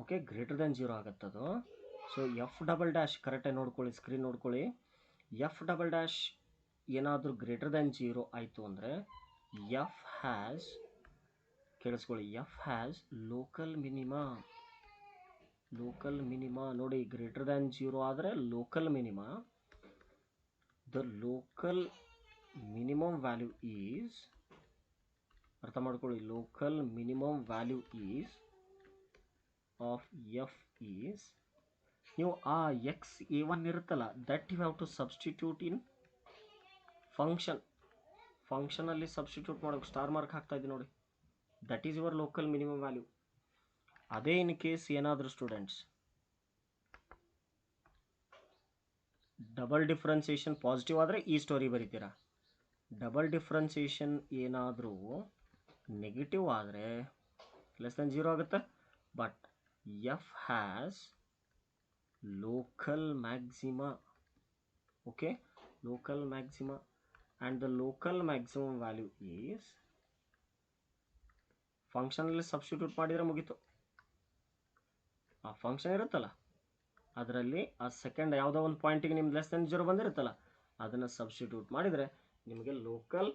ಓಕೆ ಗ್ರೇಟರ್ ದೆನ್ 0 ಆಗುತ್ತದು. ಸೊ ಎಫ್ ಡಬಲ್ ಡ್ಯಾಶ್ ಕರೆಕ್ಟಾಗಿ ನೋಡ್ಕೊಳ್ಳಿ, ಸ್ಕ್ರೀನ್ ನೋಡ್ಕೊಳ್ಳಿ. ಎಫ್ ಡಬಲ್ ಡ್ಯಾಶ್ ಏನಾದರೂ ಗ್ರೇಟರ್ ದೆನ್ 0 ಆಯಿತು ಅಂದರೆ ಎಫ್ ಹ್ಯಾಸ್, ಕೇಳಿಸ್ಕೊಳ್ಳಿ, f has local minima. Local minima ನೋಡಿ, ಗ್ರೇಟರ್ ದ್ಯಾನ್ 0 ಆದರೆ local minima. The local minimum value is, ಅರ್ಥ ಮಾಡ್ಕೊಳ್ಳಿ, local minimum value is of f is, ನೀವು ಆ ಎಕ್ಸ್ a1 ಇರುತ್ತಲ್ಲ that you have to substitute in function. ಫಂಕ್ಷನಲ್ಲಿ substitute ಮಾಡೋಕೆ star mark ಹಾಕ್ತಾ ಇದ್ದೀನಿ ನೋಡಿ, that is your local minimum value. ಅದೇ ಇನ್ ಕೇಸ್ ಏನಾದರೂ ಸ್ಟೂಡೆಂಟ್ಸ್ ಡಬಲ್ ಡಿಫ್ರೆನ್ಸಿಯೇಷನ್ ಪಾಸಿಟಿವ್ ಆದರೆ ಈ ಸ್ಟೋರಿ ಬರೀತೀರಾ. ಡಬಲ್ ಡಿಫ್ರೆನ್ಸಿಯೇಷನ್ ಏನಾದರೂ ನೆಗೆಟಿವ್ ಆದರೆ ಲೆಸ್ ದೆನ್ 0 ಆಗುತ್ತೆ. But f has local maxima. Okay, local maxima, and the local maximum value is, ಫಂಕ್ಷನಲ್ಲಿ substitute ಮಾಡಿದರೆ ಮುಗೀತು. ಆ ಫಂಕ್ಷನ್ ಇರುತ್ತಲ್ಲ ಅದರಲ್ಲಿ ಆ ಸೆಕೆಂಡ್ ಯಾವುದೋ ಒಂದು ಪಾಯಿಂಟಿಗೆ ನಿಮ್ಗೆ ಲೆಸ್ ದೆನ್ 0 ಬಂದಿರುತ್ತಲ್ಲ ಅದನ್ನು ಸಬ್ಸ್ಟಿಟ್ಯೂಟ್ ಮಾಡಿದರೆ ನಿಮಗೆ ಲೋಕಲ್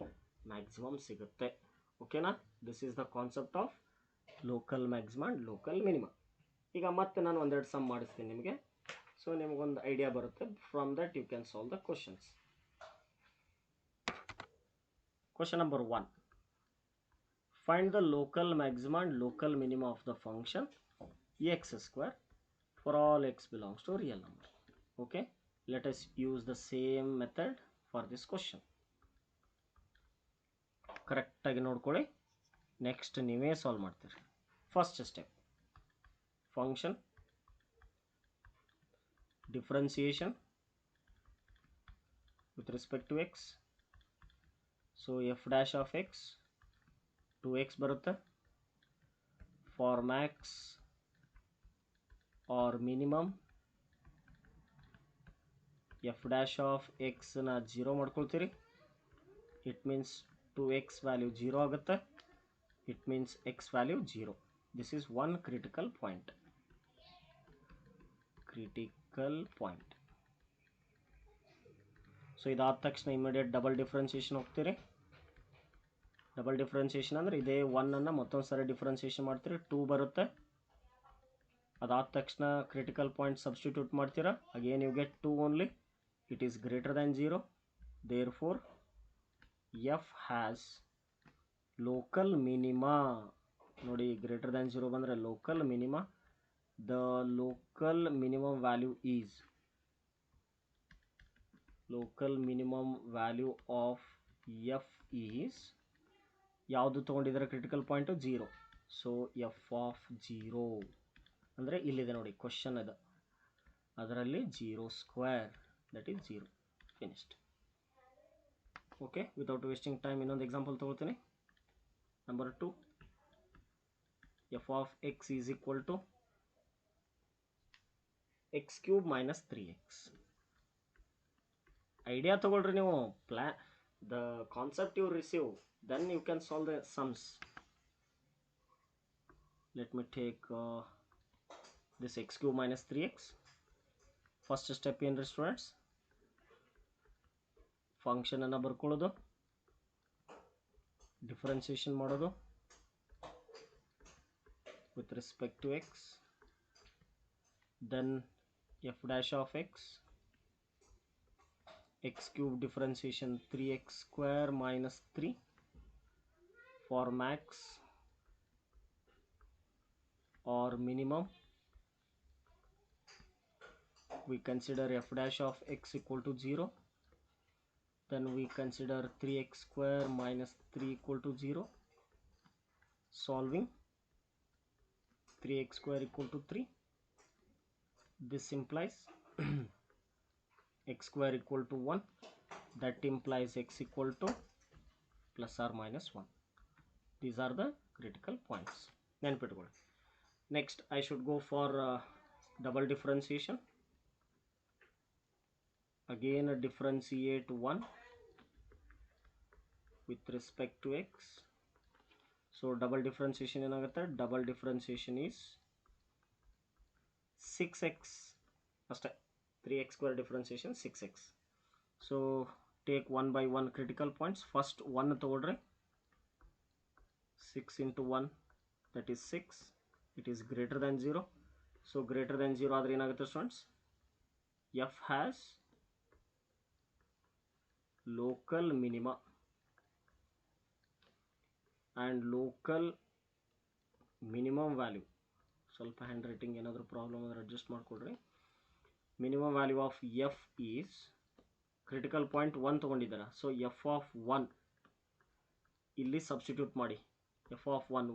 ಮ್ಯಾಕ್ಸಿಮಮ್ ಸಿಗುತ್ತೆ. ಓಕೆನಾ? This is the concept of local maximum and local minimum. ಈಗ ಮತ್ತೆ ನಾನು ಒಂದೆರಡು ಸಮ್ ಮಾಡಿಸ್ತೀನಿ ನಿಮಗೆ. ಸೊ ನಿಮಗೊಂದು ಐಡಿಯಾ ಬರುತ್ತೆ. From that you can solve the questions. Question number 1, find the local maxima and local minima of the function x square for all x belongs to real number. Okay, let us use the same method for this question. ಕರೆಕ್ಟಾಗಿ ನೋಡ್ಕೊಳ್ಳಿ. Next ನೀವೇ solve ಮಾಡ್ತೀರಿ. First step function differentiation with respect to x so f dash of x 2x ಬರುತ್ತೆ. For max or minimum f dash of ಎಕ್ಸ್ನ 0 ಮಾಡ್ಕೊಳ್ತೀರಿ. It means 2x value 0 ಆಗುತ್ತೆ. It means x value 0. This is one critical point. So ಇದಾದ ತಕ್ಷಣ immediate double differentiation ಹೋಗ್ತೀರಿ. Double differentiation ಅಂದರೆ ಇದೇ 1 ಮತ್ತೊಂದು ಸರಿ ಡಿಫ್ರೆನ್ಸಿಯೇಷನ್ ಮಾಡ್ತೀರಿ, 2 ಬರುತ್ತೆ. ಅದಾದ ತಕ್ಷಣ ಕ್ರಿಟಿಕಲ್ ಪಾಯಿಂಟ್ ಸಬ್ಸ್ಟಿಟ್ಯೂಟ್ ಮಾಡ್ತೀರಾ. Again you get 2 only. It is greater than 0. Therefore f has local minima. ನೋಡಿ, ಗ್ರೇಟರ್ ದ್ಯಾನ್ 0 ಬಂದರೆ local minima. The local minimum value is local minimum value of f is ಯಾವುದು ತೊಗೊಂಡಿದ್ದಾರೆ critical point 0. So f of 0 ಅಂದರೆ ಇಲ್ಲಿದೆ ನೋಡಿ question ಅದು, ಅದರಲ್ಲಿ 0² that is 0. Finished. Okay, without wasting time ಇನ್ನೊಂದು ಎಕ್ಸಾಂಪಲ್ ತೊಗೊಳ್ತೀನಿ. Number 2, f of x is equal to x³ - 3x. Idea ತಗೊಳ್ರಿ ನೀವು. the concept you receive, then you can solve the sums. Let me take this x³ - 3x. First step ಏನ್ರಿ students, function ಅನ್ನು ಬರ್ಕೊಳ್ಳೋದು, differentiation ಮಾಡೋದು with respect to x, then f dash of x³ differentiation 3x² - 3. For max or minimum we consider f dash of x equal to 0. Then we consider 3x² - 3 equal to 0. Solving 3x² equal to 3. This implies x² equal to 1. That implies x equal to plus or minus 1. These are the critical points. Next I should go for double differentiation. Again differentiate 1 with respect to x. So double differentiation ಏನಾಗುತ್ತೆ, double differentiation is 6x ಅಷ್ಟೇ. 3x² differentiation 6x. So take one by one critical points. First 1 ತಗೊಳ್ರಿ. 6 into 1 that is 6. It is greater than 0. So greater than 0 ಆದರೆ ಏನಾಗುತ್ತೆ students, f has local minima and local minimum value. ಸ್ವಲ್ಪ handwriting ಏನಾದರೂ problem ಅಂದರೆ adjust ಮಾಡಿಕೊಡ್ರಿ. Minimum value of f is critical point 1 ತೊಗೊಂಡಿದ್ದಾರೆ. So f of 1 ಇಲ್ಲಿ substitute ಮಾಡಿ. F of 1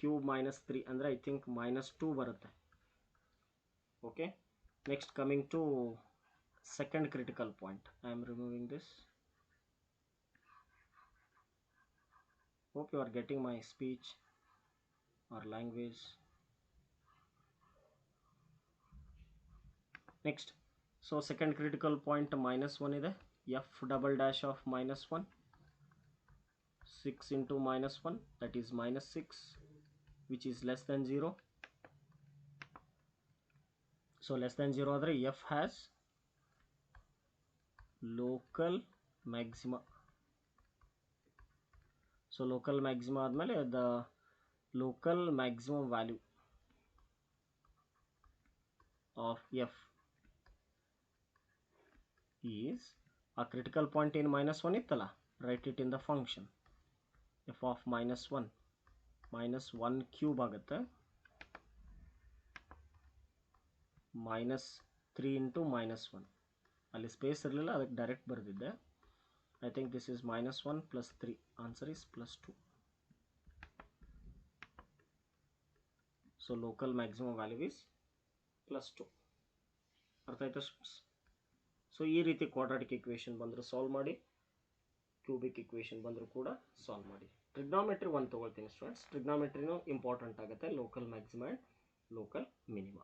3 ಅಂದರೆ ಐ ಥಿಂಕ್ -2 ಬರುತ್ತೆ. Okay, next coming to second critical point. I am removing this. Hope you are getting my speech or language. Next, so second critical point -1 ಇದೆ. F double dash of -1, 6 into -1 that is -6, which is less than 0. So less than 0 ಆದರೆ f has local maxima. So local maxima ಆದಮೇಲೆ the local maximum value of f is a critical point in -1 ಇತ್ತಲ್ಲ, write it in the function. f of -1 -1³ ಆಗುತ್ತೆ. -3 into -1 ಅಲ್ಲಿ space ಇರಲಿಲ್ಲ, ಅದಕ್ಕೆ direct ಬರೆದಿದ್ದೆ. I think this is -1 plus 3. Answer is +2. So local maximum value is +2. ಅರ್ಥ ಆಯ್ತಾ students? So ಈ ರೀತಿ ಕ್ವಾಡ್ರಾಟಿಕ್ ಇಕ್ವೇಷನ್ ಬಂದರೆ ಸಾಲ್ವ್ ಮಾಡಿ. ಕ್ಯೂಬಿಕ್ ಇಕ್ವೇಷನ್ ಬಂದರೂ ಕೂಡ ಸಾಲ್ವ್ ಮಾಡಿ. ಟ್ರಿಗ್ನಾಮೆಟ್ರಿ ಒಂದು ತೊಗೊಳ್ತೀನಿ ಸ್ಟೂಡೆಂಟ್ಸ್. ಟ್ರಿಗ್ನಾಮೆಟ್ರಿನೂ ಇಂಪಾರ್ಟೆಂಟ್ ಆಗುತ್ತೆ, local maxima and local minima.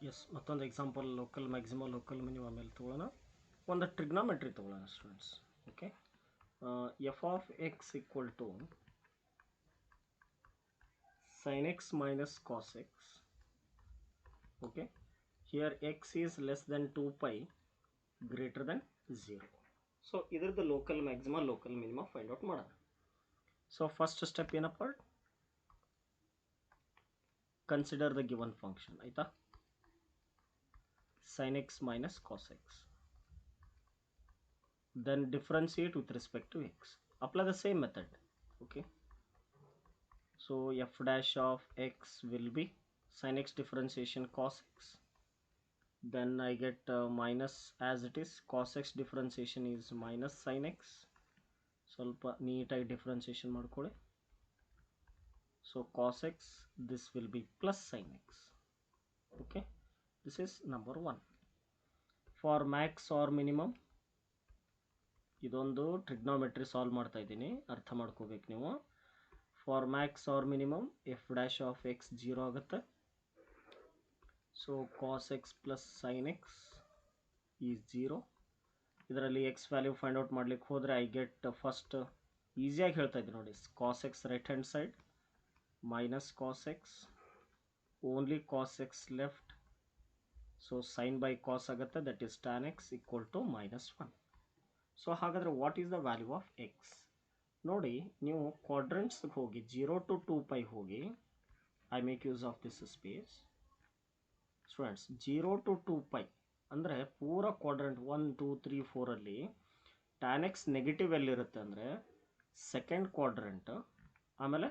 Yes, ಮತ್ತೊಂದು example local maxima local minima ಮೇಲೆ ತೊಗೊಳ್ಳೋಣ. ಒಂದು ಟ್ರಿಗ್ನಾಮೆಟ್ರಿ ತೊಗೊಳ್ಳೋಣ students. Okay, f of x equal to sin x minus cos x. Okay, here x is less than 2 pi greater than 0. So ಇದ್ರದ್ದು local maxima local minima find out ಮಾಡೋಣ. So first step ಏನಪ್ಪ, consider the given function. ಆಯ್ತಾ, sin x minus cos x, then differentiate with respect to x. Apply the same method. Okay, so f dash of x will be sin x differentiation cos x, then I get minus, as it is cos x differentiation is minus sin x. ಸ್ವಲ್ಪ ನೀಟಾಗಿ differentiation ಮಾಡ್ಕೊಳ್ಳಿ. So cos x, this will be plus sin x. Okay, this is number 1. For max or minimum, ಇದೊಂದು trigonometry solve ಮಾಡ್ತಾ ಇದ್ದೀನಿ, ಅರ್ಥ ಮಾಡ್ಕೋಬೇಕು ನೀವು. For max or minimum f dash of x 0 ಆಗುತ್ತೆ. So cos x plus sine x is 0. ಇದರಲ್ಲಿ X value find out ಮಾಡ್ಲಿಕ್ಕೆ ಹೋದರೆ ಐ ಗೆಟ್ ಫಸ್ಟ್ ಈಸಿಯಾಗಿ ಹೇಳ್ತಾ ಇದ್ದೀನಿ ನೋಡಿ, cos x right hand side minus cos x, only cos x left. So sine by cos ಆಗುತ್ತೆ, that is tan x equal to -1. So ಹಾಗಾದರೆ what is the value of x? ನೋಡಿ, ನೀವು ಕ್ವಾಡ್ರೆಂಟ್ಸ್ಗೆ ಹೋಗಿ 0 to 2 pi ಹೋಗಿ, I make use of this space students. 0 to 2 pi ಅಂದರೆ ಪೂರ quadrant 1 2 3 4 ಅಲ್ಲಿ ಟ್ಯಾನ್ ಎಕ್ಸ್ ನೆಗೆಟಿವ್ ಎಲ್ಲಿರುತ್ತೆ ಅಂದರೆ ಸೆಕೆಂಡ್ ಕ್ವಾಡ್ರೆಂಟ್, ಆಮೇಲೆ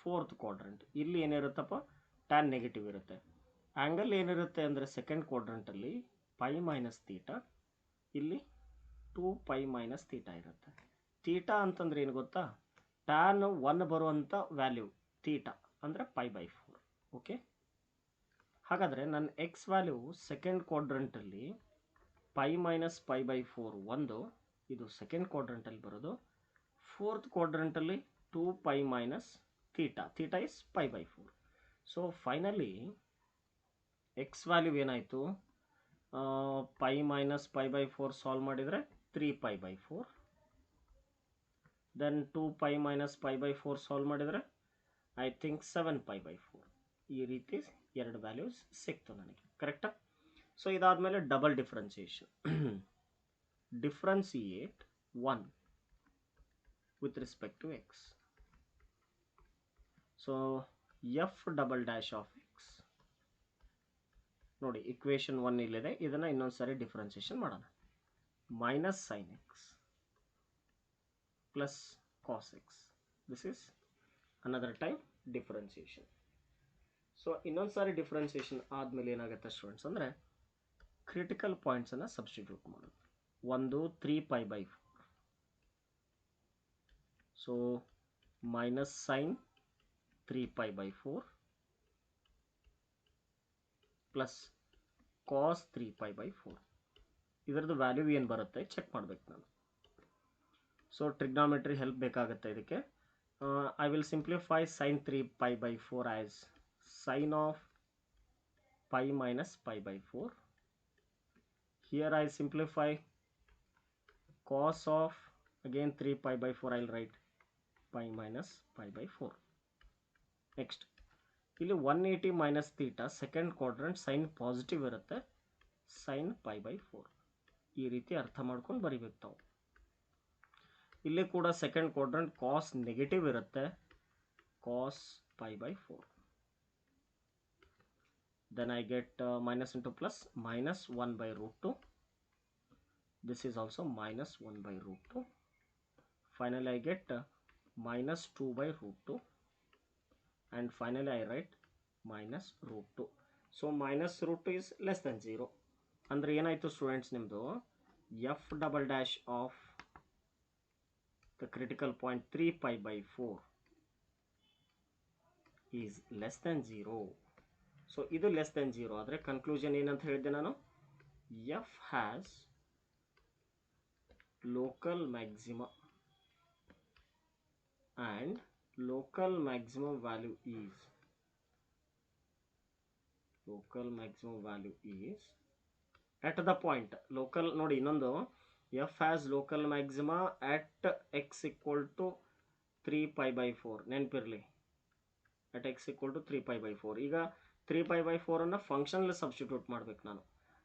ಫೋರ್ತ್ ಕ್ವಾಡ್ರೆಂಟ್. ಇಲ್ಲಿ ಏನಿರುತ್ತಪ್ಪ, ಟ್ಯಾನ್ ನೆಗೆಟಿವ್ ಇರುತ್ತೆ. ಆ್ಯಂಗಲ್ ಏನಿರುತ್ತೆ ಅಂದರೆ ಸೆಕೆಂಡ್ ಕ್ವಾಡ್ರೆಂಟಲ್ಲಿ ಪೈ ಮೈನಸ್ ತೀಟಾ, ಇಲ್ಲಿ 2 pi ಮೈನಸ್ ತೀಟಾ ಇರುತ್ತೆ. ತೀಟಾ ಅಂತಂದ್ರೆ ಏನು ಗೊತ್ತಾ, ಟ್ಯಾನ್ 1 ಬರುವಂಥ ವ್ಯಾಲ್ಯೂ ತೀಟಾ ಅಂದರೆ π/4. ಓಕೆ, ಹಾಗಾದರೆ ನನ್ನ ಎಕ್ಸ್ ವ್ಯಾಲ್ಯೂ ಸೆಕೆಂಡ್ ಕ್ವಾಡ್ರೆಂಟಲ್ಲಿ ಪೈ ಮೈನಸ್ π/4 1, ಇದು ಸೆಕೆಂಡ್ ಕ್ವಾಡ್ರೆಂಟಲ್ಲಿ ಬರೋದು. ಫೋರ್ತ್ ಕ್ವಾಡ್ರೆಂಟಲ್ಲಿ 2 pi minus theta, theta is π/4. So finally x value ಏನಾಯಿತು, ಪೈ ಮೈನಸ್ π/4 ಸಾಲ್ವ್ ಮಾಡಿದರೆ 3 π/4. ದೆನ್ 2 pi ಮೈನಸ್ π/4 ಸಾಲ್ವ್ ಮಾಡಿದರೆ ಐ ಥಿಂಕ್ 7 π/4. ಈ ರೀತಿ ಎರಡು ವ್ಯಾಲ್ಯೂಸ್ ಸಿಕ್ತು ನನಗೆ, ಕರೆಕ್ಟಾ? ಸೊ ಇದಾದಮೇಲೆ double differentiation. Differentiate 1 with respect to x. So f double dash of x, ನೋಡಿ ಇಕ್ವೇಷನ್ 1 ಇಲ್ಲಿದೆ, ಇದನ್ನು ಇನ್ನೊಂದು ಸಾರಿ ಡಿಫ್ರೆನ್ಸಿಯೇಷನ್ ಮಾಡೋಣ. Minus sine x plus cos x. This is another time differentiation. So ಇನ್ನೊಂದು ಸಾರಿ ಡಿಫ್ರೆನ್ಸಿಯೇಷನ್ ಆದಮೇಲೆ ಏನಾಗುತ್ತೆ ಸ್ಟೂಡೆಂಟ್ಸ್ ಅಂದರೆ ಕ್ರಿಟಿಕಲ್ ಪಾಯಿಂಟ್ಸನ್ನು ಸಬ್ಸ್ಟಿಟ್ಯೂಟ್ ಮಾಡೋದು. ಒಂದು 3 π/4. So minus sine 3 π/4 plus cos 3 π/4. ಇದರದ್ದು ವ್ಯಾಲ್ಯೂ ಏನು ಬರುತ್ತೆ ಚೆಕ್ ಮಾಡಬೇಕು ನಾನು. ಸೊ ಟ್ರಿಗ್ನಾಮೆಟ್ರಿ ಹೆಲ್ಪ್ ಬೇಕಾಗುತ್ತೆ ಇದಕ್ಕೆ. I will simplify sine 3 π/4 as sine of pi minus π/4. Here I simplify cos of again 3 π/4, I will write pi minus π/4. Next ಇಲ್ಲಿ 180 minus theta, second quadrant sine positive ಇರುತ್ತೆ, sine π/4. ಈ ರೀತಿ ಅರ್ಥ ಮಾಡ್ಕೊಂಡು ಬರಿಬೇಕು ತಾವು. ಇಲ್ಲಿ ಕೂಡ ಸೆಕೆಂಡ್ ಕ್ವಾಡ್ರೆಂಟ್ ಕಾಸ್ ನೆಗೆಟಿವ್ ಇರುತ್ತೆ, cos π/4. Then I get minus into plus minus 1/√2. This is also minus 1/√2. Finally I get minus 2/√2 and finally I write minus √2. So minus √2 is less than 0. ಅಂದರೆ ಏನಾಯಿತು ಸ್ಟೂಡೆಂಟ್ಸ್, ನಿಮ್ಮದು f double dash of the critical point 3 π/4 is less than 0. So ಇದು less than 0 ಆದರೆ conclusion ಏನಂತ ಹೇಳಿದ್ದೆ ನಾನು, F has local maxima and local maximum value is at the point local ನೋಡಿ ಇನ್ನೊಂದು f has local maxima at x equal to 3 pi by 4 ನೆನಪಿರಲಿ at x equal to 3 pi by 4 ಈಗ 3 pi by 4 ಅನ್ನು function substitute ಮಾಡಬೇಕು ನಾನು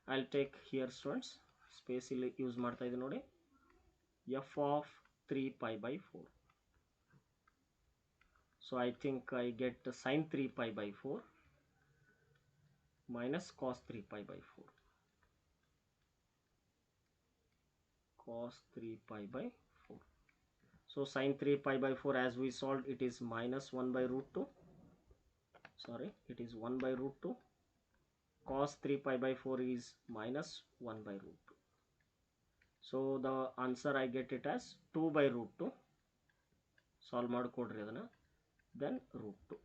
I'll take here students space ಇಲ್ಲಿ use ಮಾಡ್ತಾ ಇದ್ದೀನಿ ನೋಡಿ f of 3 pi by 4 so I think I get sin 3 pi by 4 minus cos 3 pi by 4 cos 3 pi by 4 so sin 3 pi by 4 as we solved it is minus 1 by root 2 sorry it is 1 by root 2 cos 3 pi by 4 is minus 1 by root 2 so the answer I get it as 2 by root 2 solve ಮಾಡಿಕೊಡ್ರಿ ಅದನ್ನ then root 2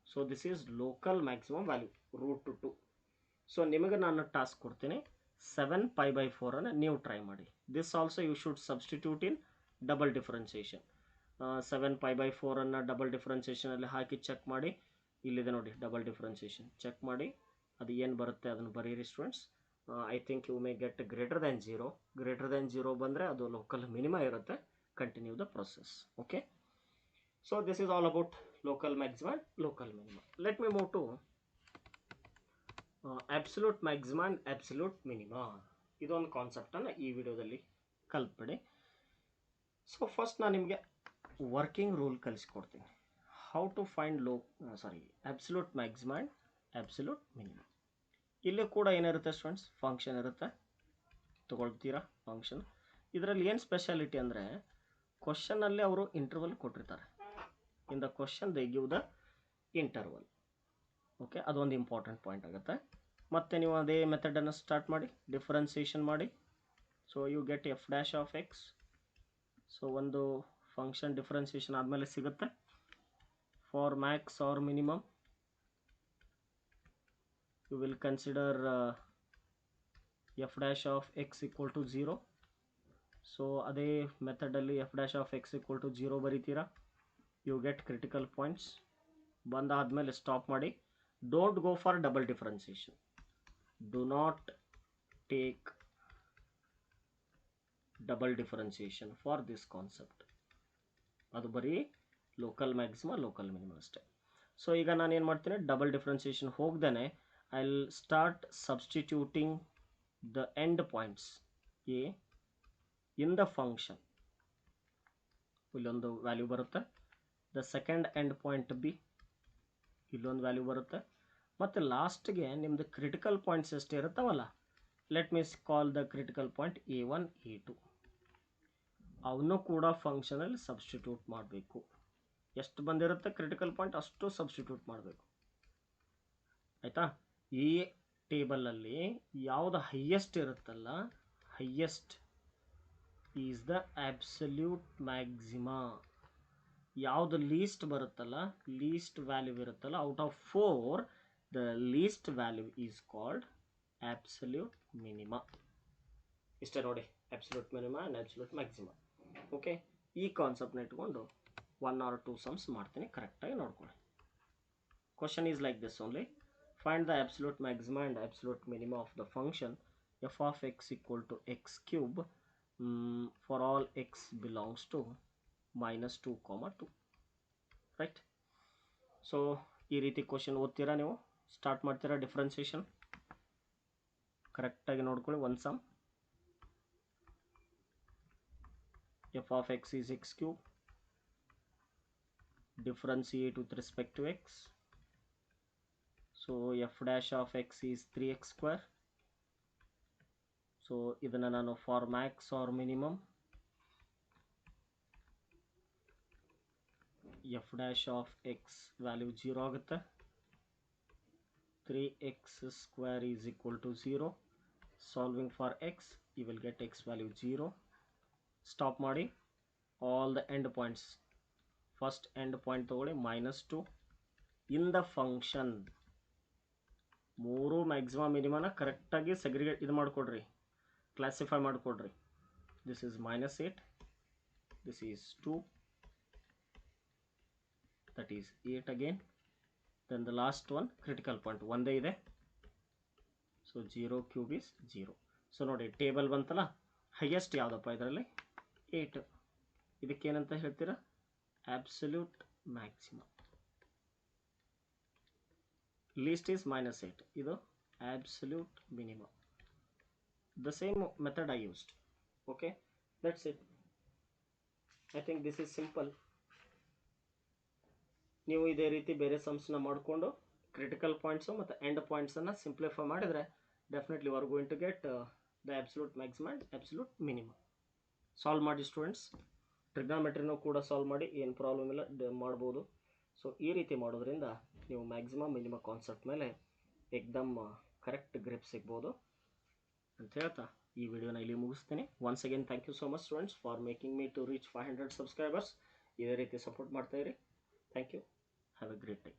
so this is local maximum value root 2 so ನಿಮಗೆ ನಾನು task ಕೊಡ್ತೀನಿ 7 pi by 4 ಅನ್ನು ನೀವು try ಮಾಡಿ this also you should substitute in double differentiation 7 pi by 4 ಅನ್ನು double differentiation ಅಲ್ಲಿ ಹಾಕಿ ಚೆಕ್ ಮಾಡಿ ಇಲ್ಲಿದೆ ನೋಡಿ ಡಬಲ್ ಡಿಫರೆನ್ಸಿಯೇಷನ್ ಚೆಕ್ ಮಾಡಿ ಅದು ಏನು ಬರುತ್ತೆ ಅದನ್ನು ಬರೀರಿ students I think you may get greater than 0 ಬಂದರೆ ಅದು ಲೋಕಲ್ ಮಿನಿಮಾ ಇರುತ್ತೆ continue the process okay so this is all about local maxima and local minima let me move to absolute maxima and absolute minima ಇದೊಂದು ಕಾನ್ಸೆಪ್ಟನ್ನು ಈ ವಿಡಿಯೋದಲ್ಲಿ ಕಲ್ತ್ಬಿಡಿ so first ನಾನು ನಿಮಗೆ working rule ಕಲಿಸ್ಕೊಡ್ತೀನಿ how to find absolute maxima and absolute minima ಇಲ್ಲಿ ಕೂಡ ಏನಿರುತ್ತೆ students function ಇರುತ್ತೆ ತಗೊಳ್ತೀರಾ ಫಂಕ್ಷನ್ ಇದರಲ್ಲಿ ಏನು ಸ್ಪೆಷಾಲಿಟಿ ಅಂದರೆ ಕ್ವಶನಲ್ಲಿ ಅವರು ಇಂಟರ್ವಲ್ ಕೊಟ್ಟಿರ್ತಾರೆ in the question they give the interval okay ಅದೊಂದು ಇಂಪಾರ್ಟೆಂಟ್ ಪಾಯಿಂಟ್ ಆಗುತ್ತೆ ಮತ್ತೆ ನೀವು ಅದೇ ಮೆಥಡನ್ನು ಸ್ಟಾರ್ಟ್ ಮಾಡಿ ಡಿಫರೆನ್ಸಿಯೇಷನ್ ಮಾಡಿ so you get f dash of x so ಒಂದು ಫಂಕ್ಷನ್ ಡಿಫರೆನ್ಸಿಯೇಷನ್ ಆದಮೇಲೆ ಸಿಗುತ್ತೆ for max or minimum you will consider f dash of x equal to 0 so ಅದೇ ಮೆಥಡಲ್ಲಿ f dash of x equal to 0 ಬರೀತೀರಾ you get critical points ಬಂದಾದಮೇಲೆ stop ಮಾಡಿ don't go for double differentiation do not take double differentiation for this concept ಅದು ಬರೀ local maxima local minima ಅಷ್ಟೇ so ಈಗ ನಾನು ಏನು ಮಾಡ್ತೀನಿ ಡಬಲ್ ಡಿಫರೆನ್ಸಿಯೇಷನ್ ಹೋಗ್ದೇನೆ I will start substituting the end points A in the function ಇಲ್ಲೊಂದು value ಬರುತ್ತೆ the second end point B ಇಲ್ಲೊಂದು ವ್ಯಾಲ್ಯೂ ಬರುತ್ತೆ ಮತ್ತು ಲಾಸ್ಟ್ಗೆ ನಿಮ್ಮದು ಕ್ರಿಟಿಕಲ್ ಪಾಯಿಂಟ್ಸ್ ಎಷ್ಟು ಇರುತ್ತವಲ್ಲ let me call the critical point A1 A2 ಅವನು ಕೂಡ ಫಂಕ್ಷನಲ್ಲಿ ಸಬ್ಸ್ಟಿಟ್ಯೂಟ್ ಮಾಡಬೇಕು ಎಷ್ಟು ಬಂದಿರುತ್ತೆ ಕ್ರಿಟಿಕಲ್ ಪಾಯಿಂಟ್ ಅಷ್ಟು ಸಬ್ಸ್ಟಿಟ್ಯೂಟ್ ಮಾಡಬೇಕು ಆಯಿತಾ ಈ ಟೇಬಲಲ್ಲಿ ಯಾವುದು ಹೈಯೆಸ್ಟ್ ಇರುತ್ತಲ್ಲ highest is the absolute maxima ಯಾವುದು ಲೀಸ್ಟ್ ಬರುತ್ತಲ್ಲ ಲೀಸ್ಟ್ ವ್ಯಾಲ್ಯೂ ಇರುತ್ತಲ್ಲ out of 4 the least value is called absolute minima ಇಷ್ಟೇ ನೋಡಿ absolute minima and absolute maxima okay ಈ ಕಾನ್ಸೆಪ್ಟ್ನ ಇಟ್ಕೊಂಡು 1 or 2 ಸಮ್ಸ್ ಮಾಡ್ತೀನಿ ಕರೆಕ್ಟಾಗಿ ನೋಡ್ಕೊಳ್ಳಿ question is like this only find the absolute maxima and absolute minima of the function f of x equal to x cube for all x belongs to minus 2 comma 2 right so ಈ ರೀತಿ question ಓದ್ತೀರಾ ನೀವು start ಮಾಡ್ತೀರಾ differentiation ಕರೆಕ್ಟಾಗಿ ನೋಡ್ಕೊಳ್ಳಿ ಒಂದು sum f of x is x cube differentiate with respect to x so f dash of x is 3x square so ಇದನ್ನು ನಾನು for max or minimum f dash of x value 0 ಆಗುತ್ತೆ 3x square is equal to 0 solving for x you will get x value 0 stop ಮಾಡಿ all the end points first end point ತಗೊಳ್ಳಿ -2 in the function ಮೂರು maxima ಮಿನಿಮಾನ ಕರೆಕ್ಟಾಗಿ segregate ಇದು ಮಾಡಿಕೊಡ್ರಿ classify ಮಾಡಿಕೊಡ್ರಿ this is minus 8, this is 2, that is 8 again. Then the last one critical point ಒಂದೇ ಇದೆ, so 0 cube is 0. So ನೋಡಿ table ಬಂತಲ್ಲ, ಹೈಯೆಸ್ಟ್ ಯಾವುದಪ್ಪ ಇದರಲ್ಲಿ 8. ಇದಕ್ಕೇನಂತ ಹೇಳ್ತೀರಾ, absolute maximum. Least is minus 8, ಇದು absolute minimum. The same method I used. Okay, that's it. I think this is simple. ನೀವು ಇದೇ ರೀತಿ ಬೇರೆ ಸಮ್ಸ್ನ ಮಾಡಿಕೊಂಡು ಕ್ರಿಟಿಕಲ್ ಪಾಯಿಂಟ್ಸು ಮತ್ತು ಎಂಡ್ ಪಾಯಿಂಟ್ಸನ್ನು ಸಿಂಪ್ಲಿಫೈ ಮಾಡಿದರೆ definitely you are going to get the absolute maximum and absolute minimum. Solve ಮಾಡಿ ಸ್ಟೂಡೆಂಟ್ಸ್, ಟ್ರಿಗ್ನಾಮೆಟ್ರಿನೂ ಕೂಡ ಸಾಲ್ವ್ ಮಾಡಿ, ಏನು ಪ್ರಾಬ್ಲಮ್ ಇಲ್ಲ, ಮಾಡ್ಬೋದು. ಸೊ ಈ ರೀತಿ ಮಾಡೋದ್ರಿಂದ ನೀವು ಮ್ಯಾಕ್ಸಿಮಮ್ ಮಿನಿಮಮ್ ಕಾನ್ಸೆಪ್ಟ್ ಮೇಲೆ ಏಕ್ದಮ್ ಕರೆಕ್ಟ್ ಗ್ರಿಪ್ ಸಿಗ್ಬೋದು ಅಂತ ಹೇಳ್ತಾ ಈ ವಿಡಿಯೋನ ಇಲ್ಲಿ ಮುಗಿಸ್ತೀನಿ. Once again thank you so much students for making me to reach 500 subscribers. ಇದೇ ರೀತಿ ಸಪೋರ್ಟ್ ಮಾಡ್ತಾಯಿರಿ. Thank you. Have a great day.